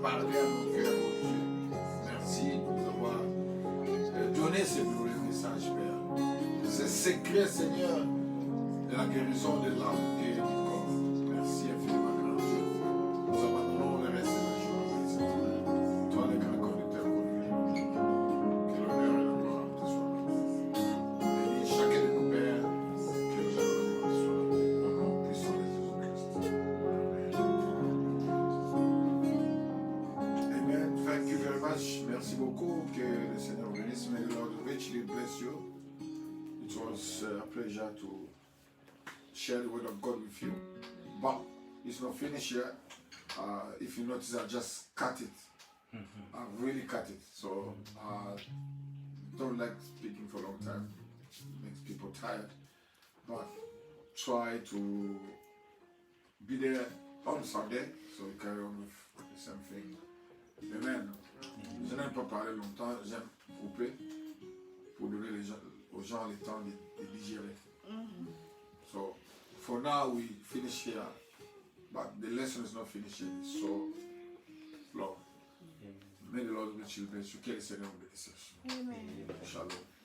parlé à nos cœurs, oh Dieu. Merci de nous avoir donné ce glorieux message, Père. Ce secret, Seigneur, de la guérison de l'âme et du corps. Merci infiniment, grand Dieu. Nous abandonnons le reste de la journée, Seigneur. Toi, le grand conducteur, conduis. Que l'honneur et la gloire te soient. Bénis chacun de nos pères. Que l'honneur et la gloire soient. Au nom puissant de Jésus-Christ. Amen. Thank you very much. Merci beaucoup. Que le Seigneur bénisse. May the Lord richly bless you. It was a pleasure to share the word of God with you. But it's not finished yet. If you notice, I just cut it. I really cut it. So I don't like speaking for a long time. It makes people tired. But try to be there on Sunday so we carry on with the same thing. Amen. Je n'aime pas parler longtemps, j'aime couper pour donner aux gens le temps de digérer. So for now we finish here, but the lesson is not finished yet. It's so long. May the Lord bless you. Que le Seigneur vous bénisse. Amen. Shalom.